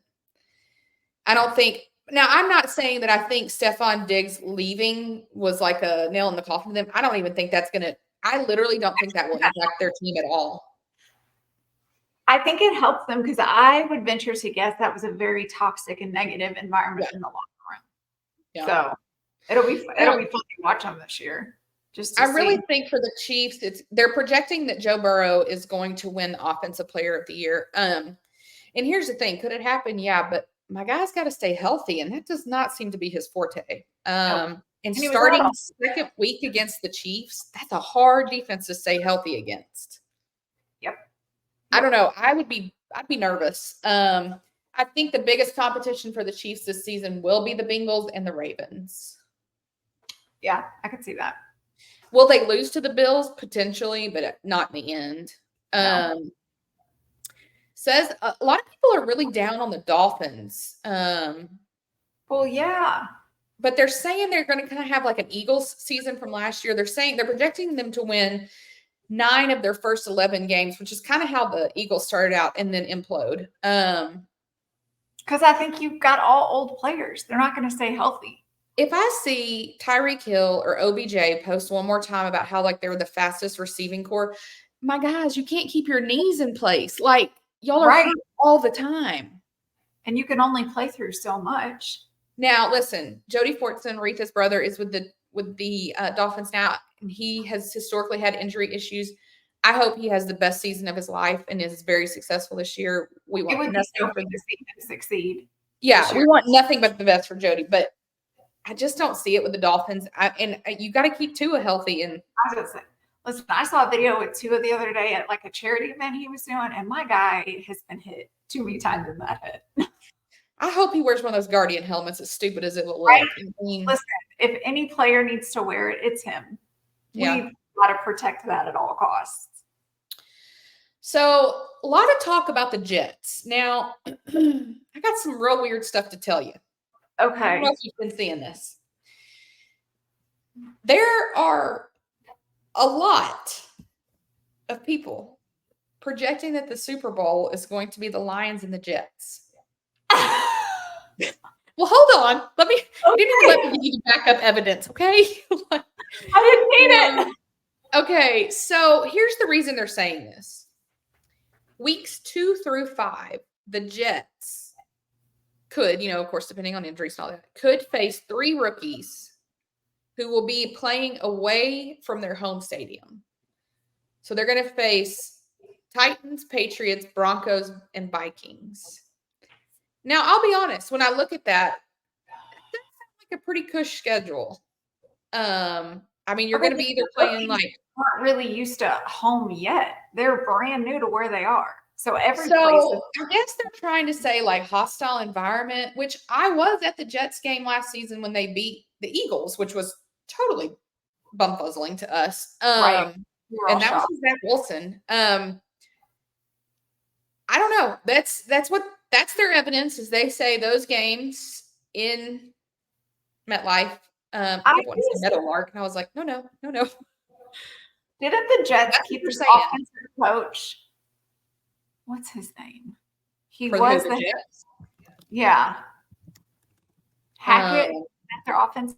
I don't think – now, I'm not saying that I think Stephon Diggs leaving was like a nail in the coffin for them. I don't even think that's going to – I literally don't think that will impact their team at all. I think it helps them because I would venture to guess that was a very toxic and negative environment in the locker room. Yeah. So it'll be fun to watch them this year. I really think for the Chiefs, they're projecting that Joe Burrow is going to win Offensive Player of the Year. And here's the thing: could it happen? Yeah, but my guy's got to stay healthy, and that does not seem to be his forte. And starting second week against the Chiefs, that's a hard defense to stay healthy against. Yep. I don't know. I'd be nervous. I think the biggest competition for the Chiefs this season will be the Bengals and the Ravens. Yeah, I could see that. Will they lose to the Bills? Potentially, but not in the end. No. Says a lot of people are really down on the Dolphins. Well, yeah. But they're saying they're going to kind of have like an Eagles season from last year. They're projecting them to win 9 of their first 11 games, which is kind of how the Eagles started out and then implode. Because I think you've got all old players. They're not going to stay healthy. If I see Tyreek Hill or OBJ post one more time about how like they're the fastest receiving core, my guys, you can't keep your knees in place. Like y'all are hurt all the time. And you can only play through so much. Now, listen, Jody Fortson, Aretha's brother, is with the Dolphins now, and he has historically had injury issues. I hope he has the best season of his life and is very successful this year. We want nothing for him to succeed. Yeah, we want nothing but the best for Jody, but I just don't see it with the Dolphins. And you got to keep Tua healthy. And I was going to say, listen, I saw a video with Tua the other day at like a charity event he was doing, and my guy has been hit too many times in that head. I hope he wears one of those Guardian helmets, as stupid as it will look. Right. Listen, if any player needs to wear it, it's him. Yeah. We've got to protect that at all costs. So a lot of talk about the Jets. Now, I got some real weird stuff to tell you. Okay. I don't know if you've been seeing this. There are a lot of people projecting that the Super Bowl is going to be the Lions and the Jets. Well, hold on. You didn't even let me give you the backup evidence, okay? I didn't need it. Okay, so here's the reason they're saying this. Weeks 2 through 5, the Jets could, of course, depending on injuries and all that, could face 3 rookies who will be playing away from their home stadium. So they're going to face Titans, Patriots, Broncos, and Vikings. Now, I'll be honest, when I look at that sounds like a pretty cush schedule. You're going to be either playing like – not really used to home yet. They're brand new to where they are. So I guess they're trying to say like hostile environment, which I was at the Jets game last season when they beat the Eagles, which was totally bumfuzzling to us. Right. And that was Zach Wilson. I don't know. That's their evidence, is they say those games in MetLife. I want to say Meadowlark, and I was like, no. Didn't the Jets keep their offensive coach? What's his name? He was the Jets. Yeah. Hackett, their offensive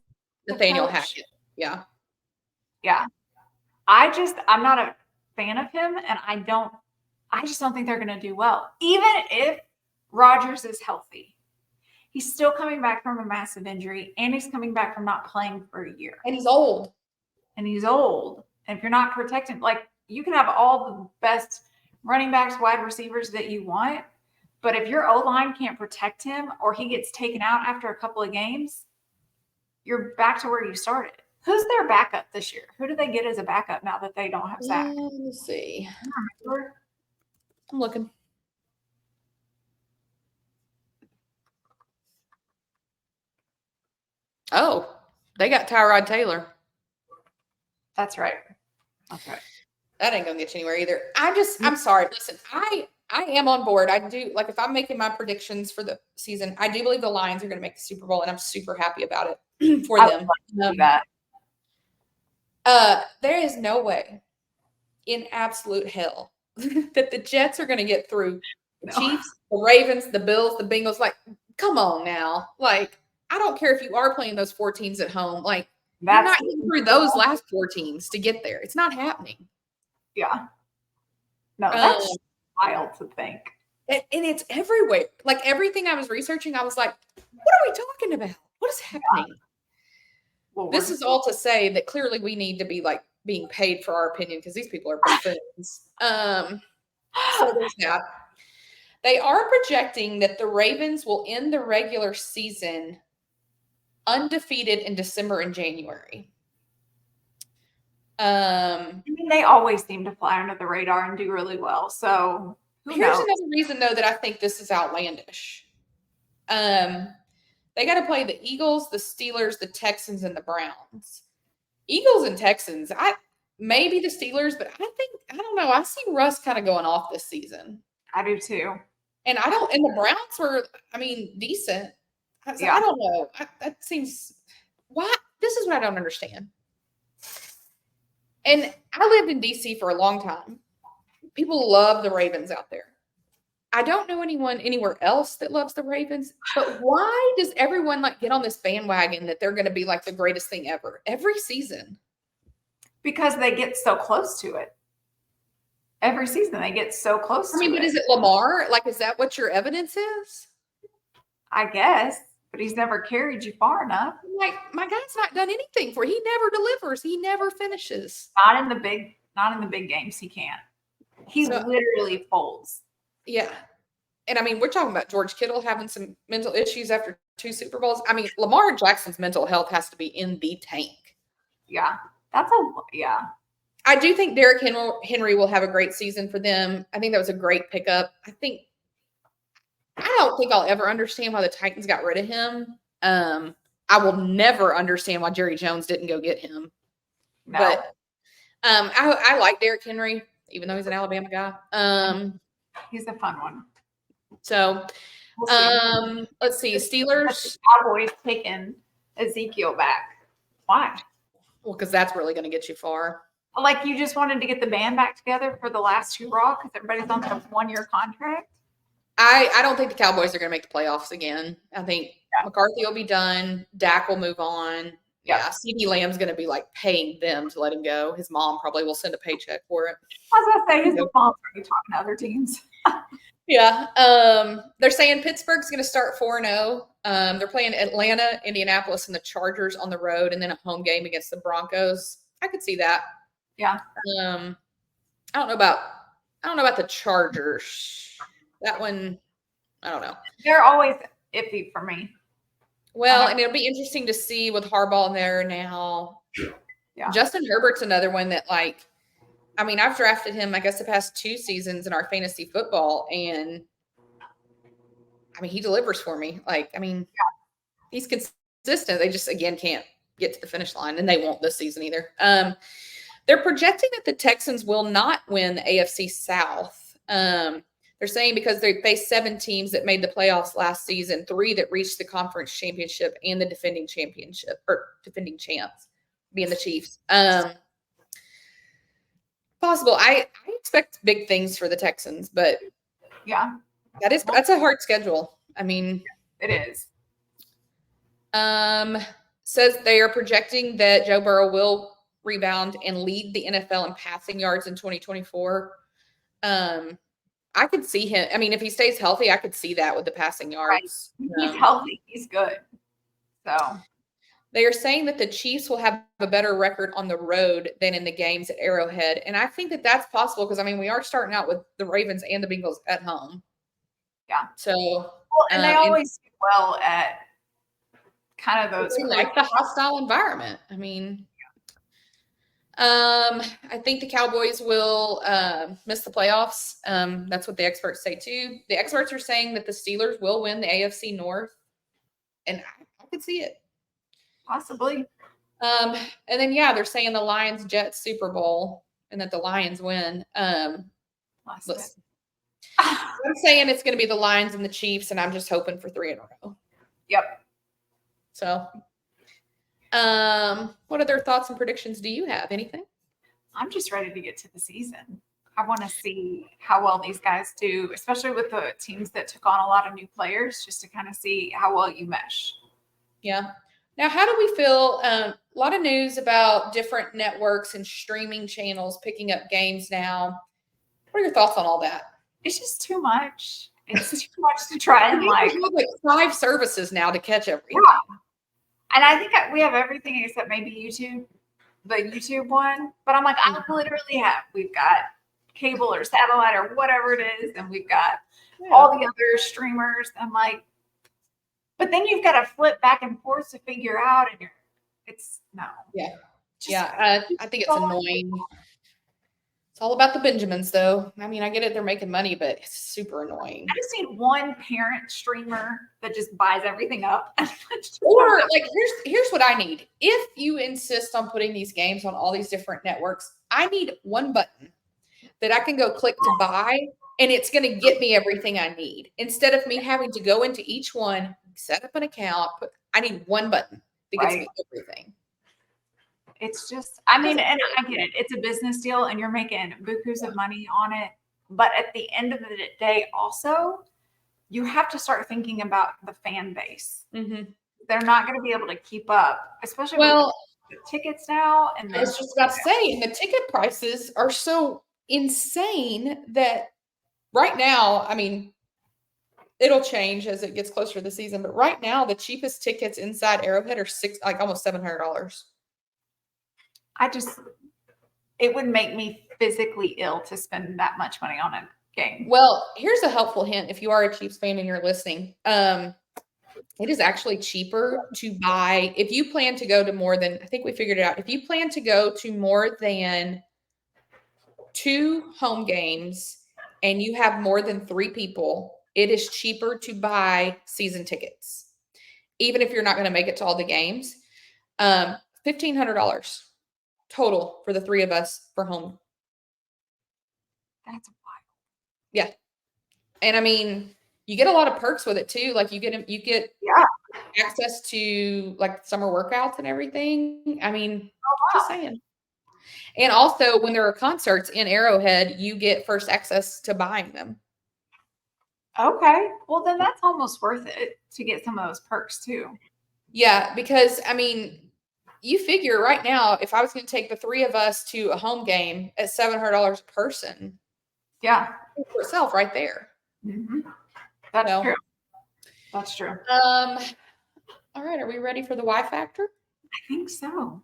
Nathaniel coach. Hackett. Yeah. Yeah. I'm not a fan of him, and I just don't think they're going to do well. Even if Rodgers is healthy, he's still coming back from a massive injury, and he's coming back from not playing for a year. And he's old. And if you're not protecting, like, you can have all the best running backs, wide receivers that you want, But if your O-line can't protect him or he gets taken out after a couple of games, you're back to where you started. Who's their backup this year? Who do they get as a backup now that they don't have Zach? Let's see. Remember? I'm looking. Oh, they got Tyrod Taylor. That's right. That's right. That ain't gonna get you anywhere either. I'm sorry. Listen, I am on board. I do, like, if I'm making my predictions for the season, I do believe the Lions are gonna make the Super Bowl, and I'm super happy about it for them. There is no way in absolute hell that the Jets are gonna get through the Chiefs, the Ravens, the Bills, the Bengals. Like, come on now. Like, I don't care if you are playing those 4 teams at home. Like, you're not getting through those last 4 teams to get there. It's not happening. Yeah. No, that's wild to think. And it's everywhere. Like, everything I was researching, I was like, what are we talking about? What is happening? Yeah. Well, this is all to say that clearly we need to be, like, being paid for our opinion because these people are buffoons. So there's that. They are projecting that the Ravens will end the regular season undefeated in December and January. I mean, they always seem to fly under the radar and do really well. So here's another reason, though, that I think this is outlandish. They got to play the Eagles, the Steelers, the Texans, and the Browns. Eagles and Texans, maybe the Steelers, but I don't know. I see Russ kind of going off this season. I do too. And the Browns were, decent. So I don't know. That seems, why? This is what I don't understand. And I lived in DC for a long time. People love the Ravens out there. I don't know anyone anywhere else that loves the Ravens, but why does everyone like get on this bandwagon that they're going to be like the greatest thing ever every season? Because they get so close to it. Every season they get so close to it. But is it Lamar? Like, is that what your evidence is? I guess, but he's never carried you far enough. Like, my guy's not done anything for. He never delivers. He never finishes. Not in the big games. He can't. He literally folds. Yeah. And we're talking about George Kittle having some mental issues after 2 Super Bowls. Lamar Jackson's mental health has to be in the tank. Yeah. I do think Derrick Henry will have a great season for them. I think that was a great pickup. I don't think I'll ever understand why the Titans got rid of him. I will never understand why Jerry Jones didn't go get him. No. But I like Derrick Henry, even though he's an Alabama guy. He's a fun one. So, let's see. Steelers. Cowboys taking Ezekiel back. Why? Well, because that's really going to get you far. Like, you just wanted to get the band back together for the last hurrah because everybody's on the 1-year contract? I don't think the Cowboys are going to make the playoffs again. I think McCarthy will be done. Dak will move on. Yeah, CeeDee Lamb's going to be like paying them to let him go. His mom probably will send a paycheck for it. I was going to say, his mom's already talking to other teams. Yeah. They're saying Pittsburgh's going to start 4-0. They're playing Atlanta, Indianapolis, and the Chargers on the road, and then a home game against the Broncos. I could see that. Yeah. I don't know about the Chargers. That one, I don't know. They're always iffy for me. Well, and it'll be interesting to see with Harbaugh in there now. Yeah. Justin Herbert's another one that, like, I've drafted him, I guess, the past 2 seasons in our fantasy football, and he delivers for me. Like, he's consistent. They just, again, can't get to the finish line, and they won't this season either. They're projecting that the Texans will not win the AFC South. They're saying because they faced 7 teams that made the playoffs last season, 3 that reached the conference championship, and the defending champs, being the Chiefs. Possible. I expect big things for the Texans, but yeah, that's a hard schedule. It is. Says they are projecting that Joe Burrow will rebound and lead the NFL in passing yards in 2024. I could see him. If he stays healthy, I could see that with the passing yards. Right. He's healthy. He's good. So they are saying that the Chiefs will have a better record on the road than in the games at Arrowhead. And I think that that's possible because, we are starting out with the Ravens and the Bengals at home. Yeah. So, well, and they always do well at kind of those. They like the hostile environment. I mean, I think the Cowboys will miss the playoffs. That's what the experts say too. The experts are saying that the Steelers will win the AFC North, and I could see it. Possibly. And then they're saying the Lions Jets Super Bowl and that the Lions win. Listen, I'm saying it's going to be the Lions and the Chiefs, and I'm just hoping for 3 in a row. Yep. So, what other thoughts and predictions do you have? Anything? I'm just ready to get to the season. I want to see how well these guys do, especially with the teams that took on a lot of new players, just to kind of see how well you mesh. Yeah. Now, how do we feel? A lot of news about different networks and streaming channels picking up games now. What are your thoughts on all that? It's just too much. It's too much to try and like 5 services now to catch everything. Yeah. And I think we have everything except maybe YouTube, the YouTube one. But I'm like, we've got cable or satellite or whatever it is, and we've got all the other streamers. I'm like, but then you've got to flip back and forth to figure out, and it's no. Yeah. I think it's annoying. It's all about the Benjamins, though. I mean, I get it; they're making money, but it's super annoying. I just need one parent streamer that just buys everything up. Or here's what I need. If you insist on putting these games on all these different networks, I need one button that I can go click to buy, and it's going to get me everything I need. Instead of me having to go into each one, set up an account, I need one button that gets me everything. It's just, I mean, and I get it. It's a business deal, and you're making bukus of money on it. But at the end of the day, also, you have to start thinking about the fan base. Mm-hmm. They're not going to be able to keep up, especially with the tickets now. And I was just about to say, and the ticket prices are so insane that right now, I mean, it'll change as it gets closer to the season. But right now, the cheapest tickets inside Arrowhead are almost $700. It would make me physically ill to spend that much money on a game. Well, here's a helpful hint. If you are a Chiefs fan and you're listening, it is actually cheaper to buy. If you plan to go to more than, I think we figured it out. If you plan to go to more than 2 home games and you have more than 3 people, it is cheaper to buy season tickets. Even if you're not going to make it to all the games, $1,500 total for the 3 of us for home. That's wild. Yeah. And I mean, you get a lot of perks with it too. Like you get access to like summer workouts and everything. I mean, just saying. And also when there are concerts in Arrowhead, you get first access to buying them. Okay. Well, then that's almost worth it to get some of those perks too. Yeah, because I mean, you figure right now, if I was going to take the 3 of us to a home game at $700 a person. Yeah. For itself right there. Mm-hmm. That's true. That's true. All right. Are we ready for the Y factor? I think so.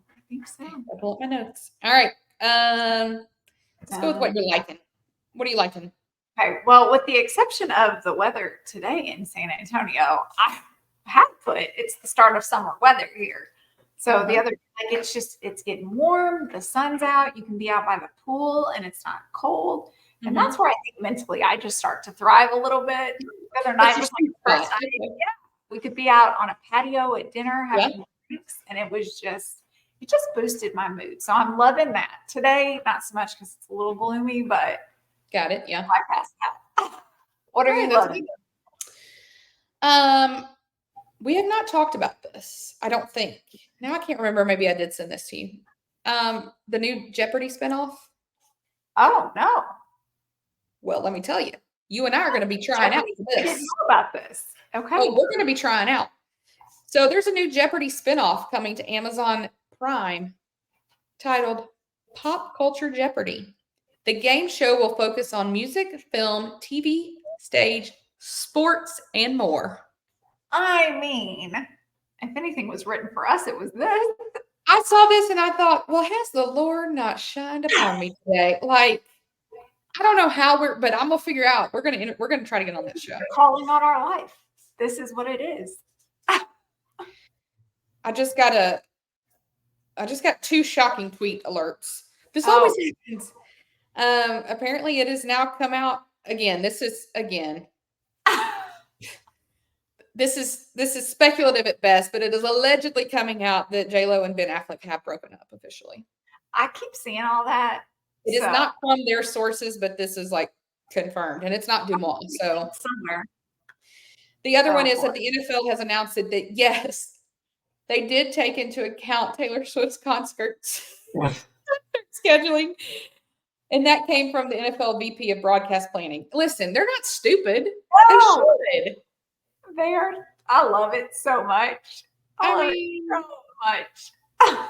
I'll pull up my notes. All right. Let's go with what you're liking. What are you liking? Okay. Well, with the exception of the weather today in San Antonio, I have put it's the start of summer weather here. So the other, it's getting warm. The sun's out. You can be out by the pool and it's not cold. And that's where I think mentally I just start to thrive a little bit. The other night was like the first time. Yeah, we could be out on a patio at dinner having drinks, and it just boosted my mood. So I'm loving that. Today, not so much because it's a little gloomy, but got it. Yeah. I passed out. What are you loving? We have not talked about this, I don't think. Now I can't remember. Maybe I did send this to you. The new Jeopardy spinoff. Oh no. Well, let me tell you. You and I are going to be trying out this. I didn't know about this. Okay. Oh, we're going to be trying out. So there's a new Jeopardy spinoff coming to Amazon Prime titled Pop Culture Jeopardy. The game show will focus on music, film, TV, stage, sports, and more. I mean, if anything was written for us, it was this. I saw this and I thought, well, has the Lord not shined upon me today? Like, I don't know how but I'm gonna figure out. We're gonna try to get on that show. Calling on our life. This is what it is. I just got 2 shocking tweet alerts. This always happens. Apparently it has now come out again. This is speculative at best, but it is allegedly coming out that J-Lo and Ben Affleck have broken up officially. I keep seeing all that. It is not from their sources, but this is like confirmed, and it's not Dumois. So somewhere. The other one is that the NFL has announced that yes, they did take into account Taylor Swift's concerts scheduling. And that came from the NFL VP of broadcast planning. Listen, they're not stupid. No. They should. They are. I love it so much. I love it so much.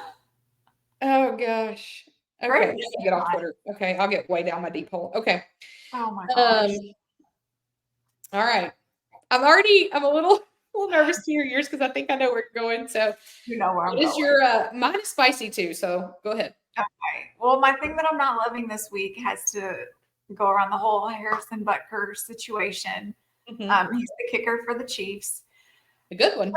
Oh gosh. Okay, get off Twitter. Okay, I'll get way down my deep hole. Okay. Oh my gosh. All right. I'm a little nervous to hear yours because I think I know where you're going. So you know where I'm going. What is your mine is spicy too, so go ahead. Okay. Well, my thing that I'm not loving this week has to go around the whole Harrison Butker situation. Mm-hmm. He's the kicker for the Chiefs. A good one.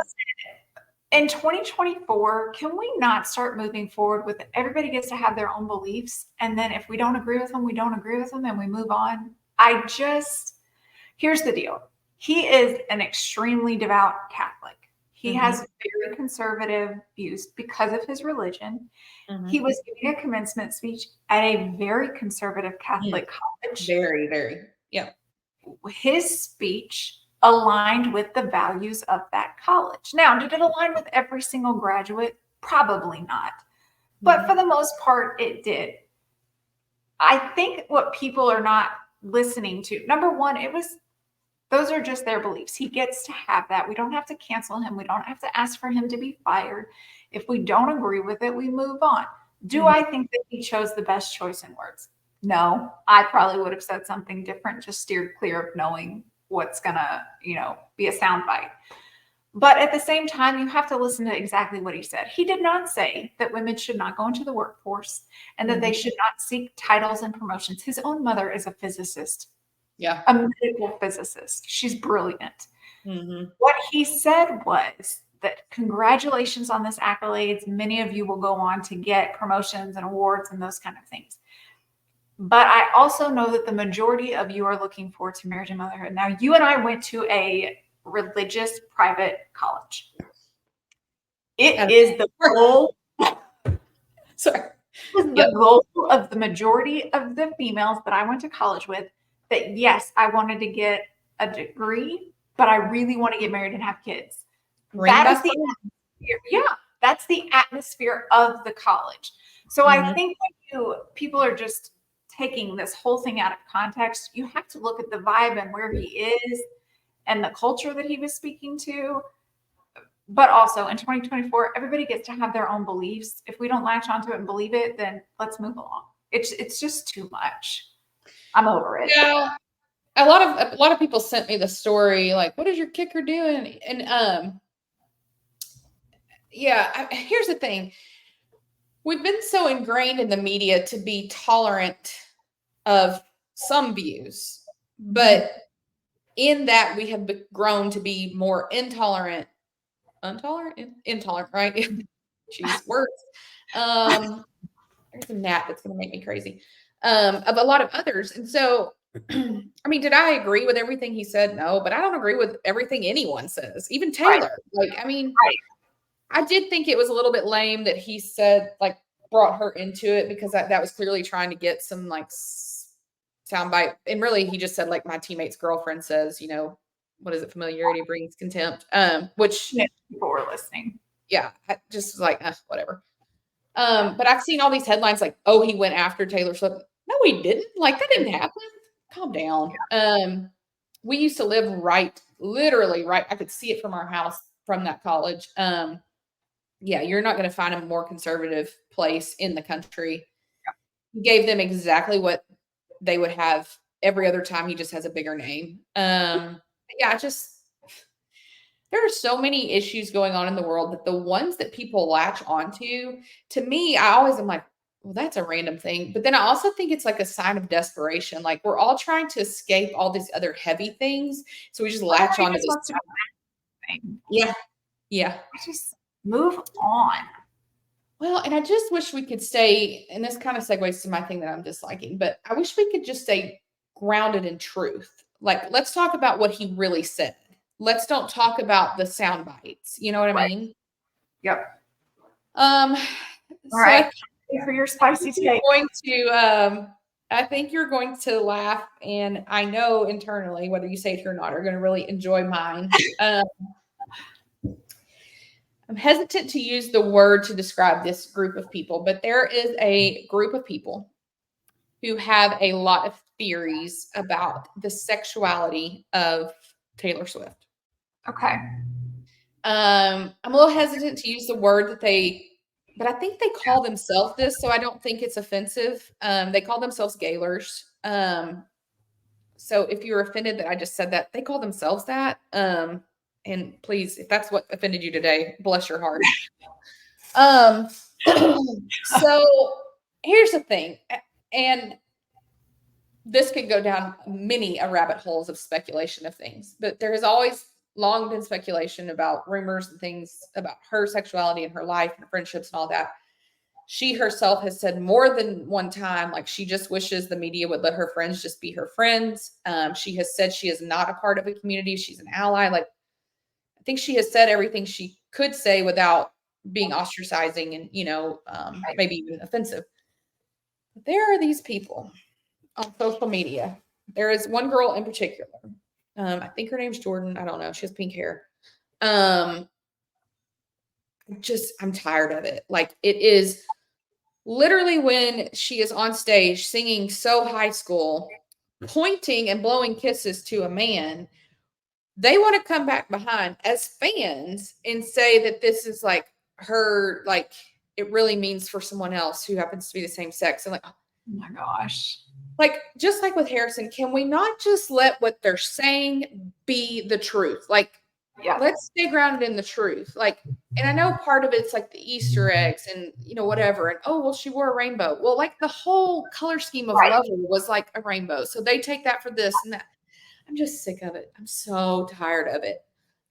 In 2024, can we not start moving forward with it? Everybody gets to have their own beliefs. And then if we don't agree with them, we don't agree with them and we move on. Here's the deal. He is an extremely devout Catholic. He has very conservative views because of his religion. Mm-hmm. He was giving a commencement speech at a very conservative Catholic college. Very, very. Yeah. His speech aligned with the values of that college. Now, did it align with every single graduate? Probably not. But for the most part, it did. I think what people are not listening to, number one, those are just their beliefs. He gets to have that. We don't have to cancel him. We don't have to ask for him to be fired. If we don't agree with it, we move on. Do I think that he chose the best choice in words? No. I probably would have said something different, just steered clear of knowing what's going to, be a soundbite. But at the same time, you have to listen to exactly what he said. He did not say that women should not go into the workforce and that they should not seek titles and promotions. His own mother is a physicist. Yeah. A medical physicist. She's brilliant. What he said was that congratulations on this accolades. Many of you will go on to get promotions and awards and those kind of things. But I also know that the majority of you are looking forward to marriage and motherhood. Now, you and I went to a religious private college. It is the goal. Sorry. The goal of the majority of the females that I went to college with that, yes, I wanted to get a degree, but I really want to get married and have kids. That is the atmosphere. Yeah, that's the atmosphere of the college. So I think when people are just taking this whole thing out of context, you have to look at the vibe and where he is and the culture that he was speaking to. But also in 2024, everybody gets to have their own beliefs. If we don't latch onto it and believe it, then let's move along. It's just too much. I'm over it. Yeah. A lot of people sent me the story, like, what is your kicker doing? And here's the thing. We've been so ingrained in the media to be tolerant of some views, but in that we have grown to be more intolerant, right? Jeez, words. There's a gnat that's going to make me crazy. Of a lot of others. And so, I mean, did I agree with everything he said? No, but I don't agree with everything anyone says, even Taylor. Right. Like, I mean, I did think it was a little bit lame that he said, like, brought her into it because that was clearly trying to get some, like, soundbite. And really, he just said, like, my teammate's girlfriend says, what is it? Familiarity brings contempt. Which people were listening. Yeah, I just was like, whatever. But I've seen all these headlines like, oh, he went after Taylor Swift. No, he didn't. Like, that didn't happen. Calm down. We used to live literally right. I could see it from our house from that college. You're not going to find a more conservative place in the country. He gave them exactly what they would have every other time. He just has a bigger name. There are so many issues going on in the world that the ones that people latch onto, to me, I always am like, well, that's a random thing. But then I also think it's like a sign of desperation. Like we're all trying to escape all these other heavy things. So we just latch onto this. Thing. Yeah. Yeah. Just move on. Well, and I just wish we could stay, and this kind of segues to my thing that I'm disliking, but I wish we could just stay grounded in truth. Like, let's talk about what he really said. Let's don't talk about the sound bites. You know what I mean? Yep. All right. For your spicy take. I think you're going to laugh, and I know internally, whether you say it or not, are going to really enjoy mine. I'm hesitant to use the word to describe this group of people, but there is a group of people who have a lot of theories about the sexuality of Taylor Swift. Okay. I'm a little hesitant to use the word but I think they call themselves this, so I don't think it's offensive. They call themselves gaylers. So if you're offended that I just said that, they call themselves that. And please, if that's what offended you today, bless your heart. So here's the thing, and this could go down many rabbit holes of speculation of things, but there has always long been speculation about rumors and things about her sexuality and her life and friendships and all that. She herself has said more than one time, like she just wishes the media would let her friends just be her friends. She has said she is not a part of a community. She's an ally. Like, I think she has said everything she could say without being ostracizing and, maybe even offensive. But there are these people on social media. There is one girl in particular. I think her name's Jordan. I don't know. She has pink hair. I'm tired of it. Like, it is literally when she is on stage singing So High School, pointing and blowing kisses to a man, they want to come back behind as fans and say that this is like her, like it really means for someone else who happens to be the same sex. And like, oh my gosh. Like, just like with Harrison, can we not just let what they're saying be the truth? Like, let's stay grounded in the truth. Like, and I know part of it's like the Easter eggs and, whatever. And, oh, well, she wore a rainbow. Well, like the whole color scheme of Lover was like a rainbow. So they take that for this and that. I'm just sick of it. I'm so tired of it.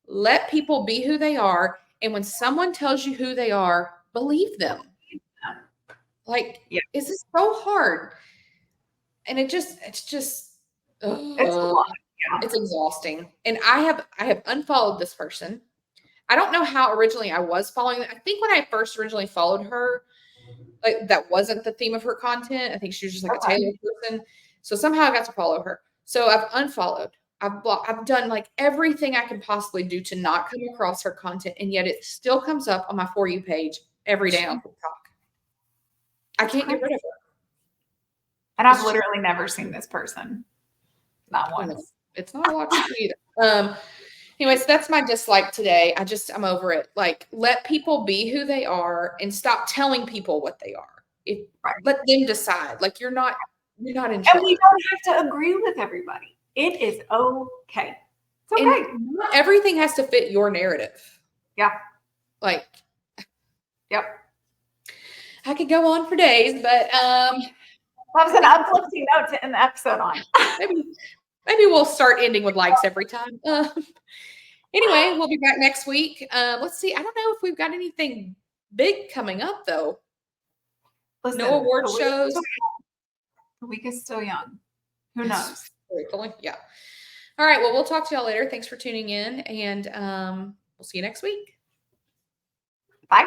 Let people be who they are. And when someone tells you who they are, believe them. Like, is this so hard? And it's a lot. Yeah. It's exhausting. And I have unfollowed this person. I don't know how originally I was following. I think when I first originally followed her, like that wasn't the theme of her content. I think she was just like a Taylor person. So somehow I got to follow her. So I've unfollowed. I've blocked. I've done like everything I can possibly do to not come across her content, and yet it still comes up on my For You page every day on TikTok. I can't get rid of her. And I've literally never seen this person. Not once. It's not a lot to see either. Anyways, that's my dislike today. I'm over it. Like, let people be who they are and stop telling people what they are. Let them decide. Like, you're not in charge. And we don't have to agree with everybody. It is okay. It's okay. And not everything has to fit your narrative. Yeah. Like, yep. I could go on for days, but that was an uplifting note to end the episode on. Maybe we'll start ending with likes every time. Anyway, we'll be back next week. Let's see. I don't know if we've got anything big coming up, though. Listen, no award shows. The week is still young. Who knows? Yeah. All right. Well, we'll talk to y'all later. Thanks for tuning in, and we'll see you next week.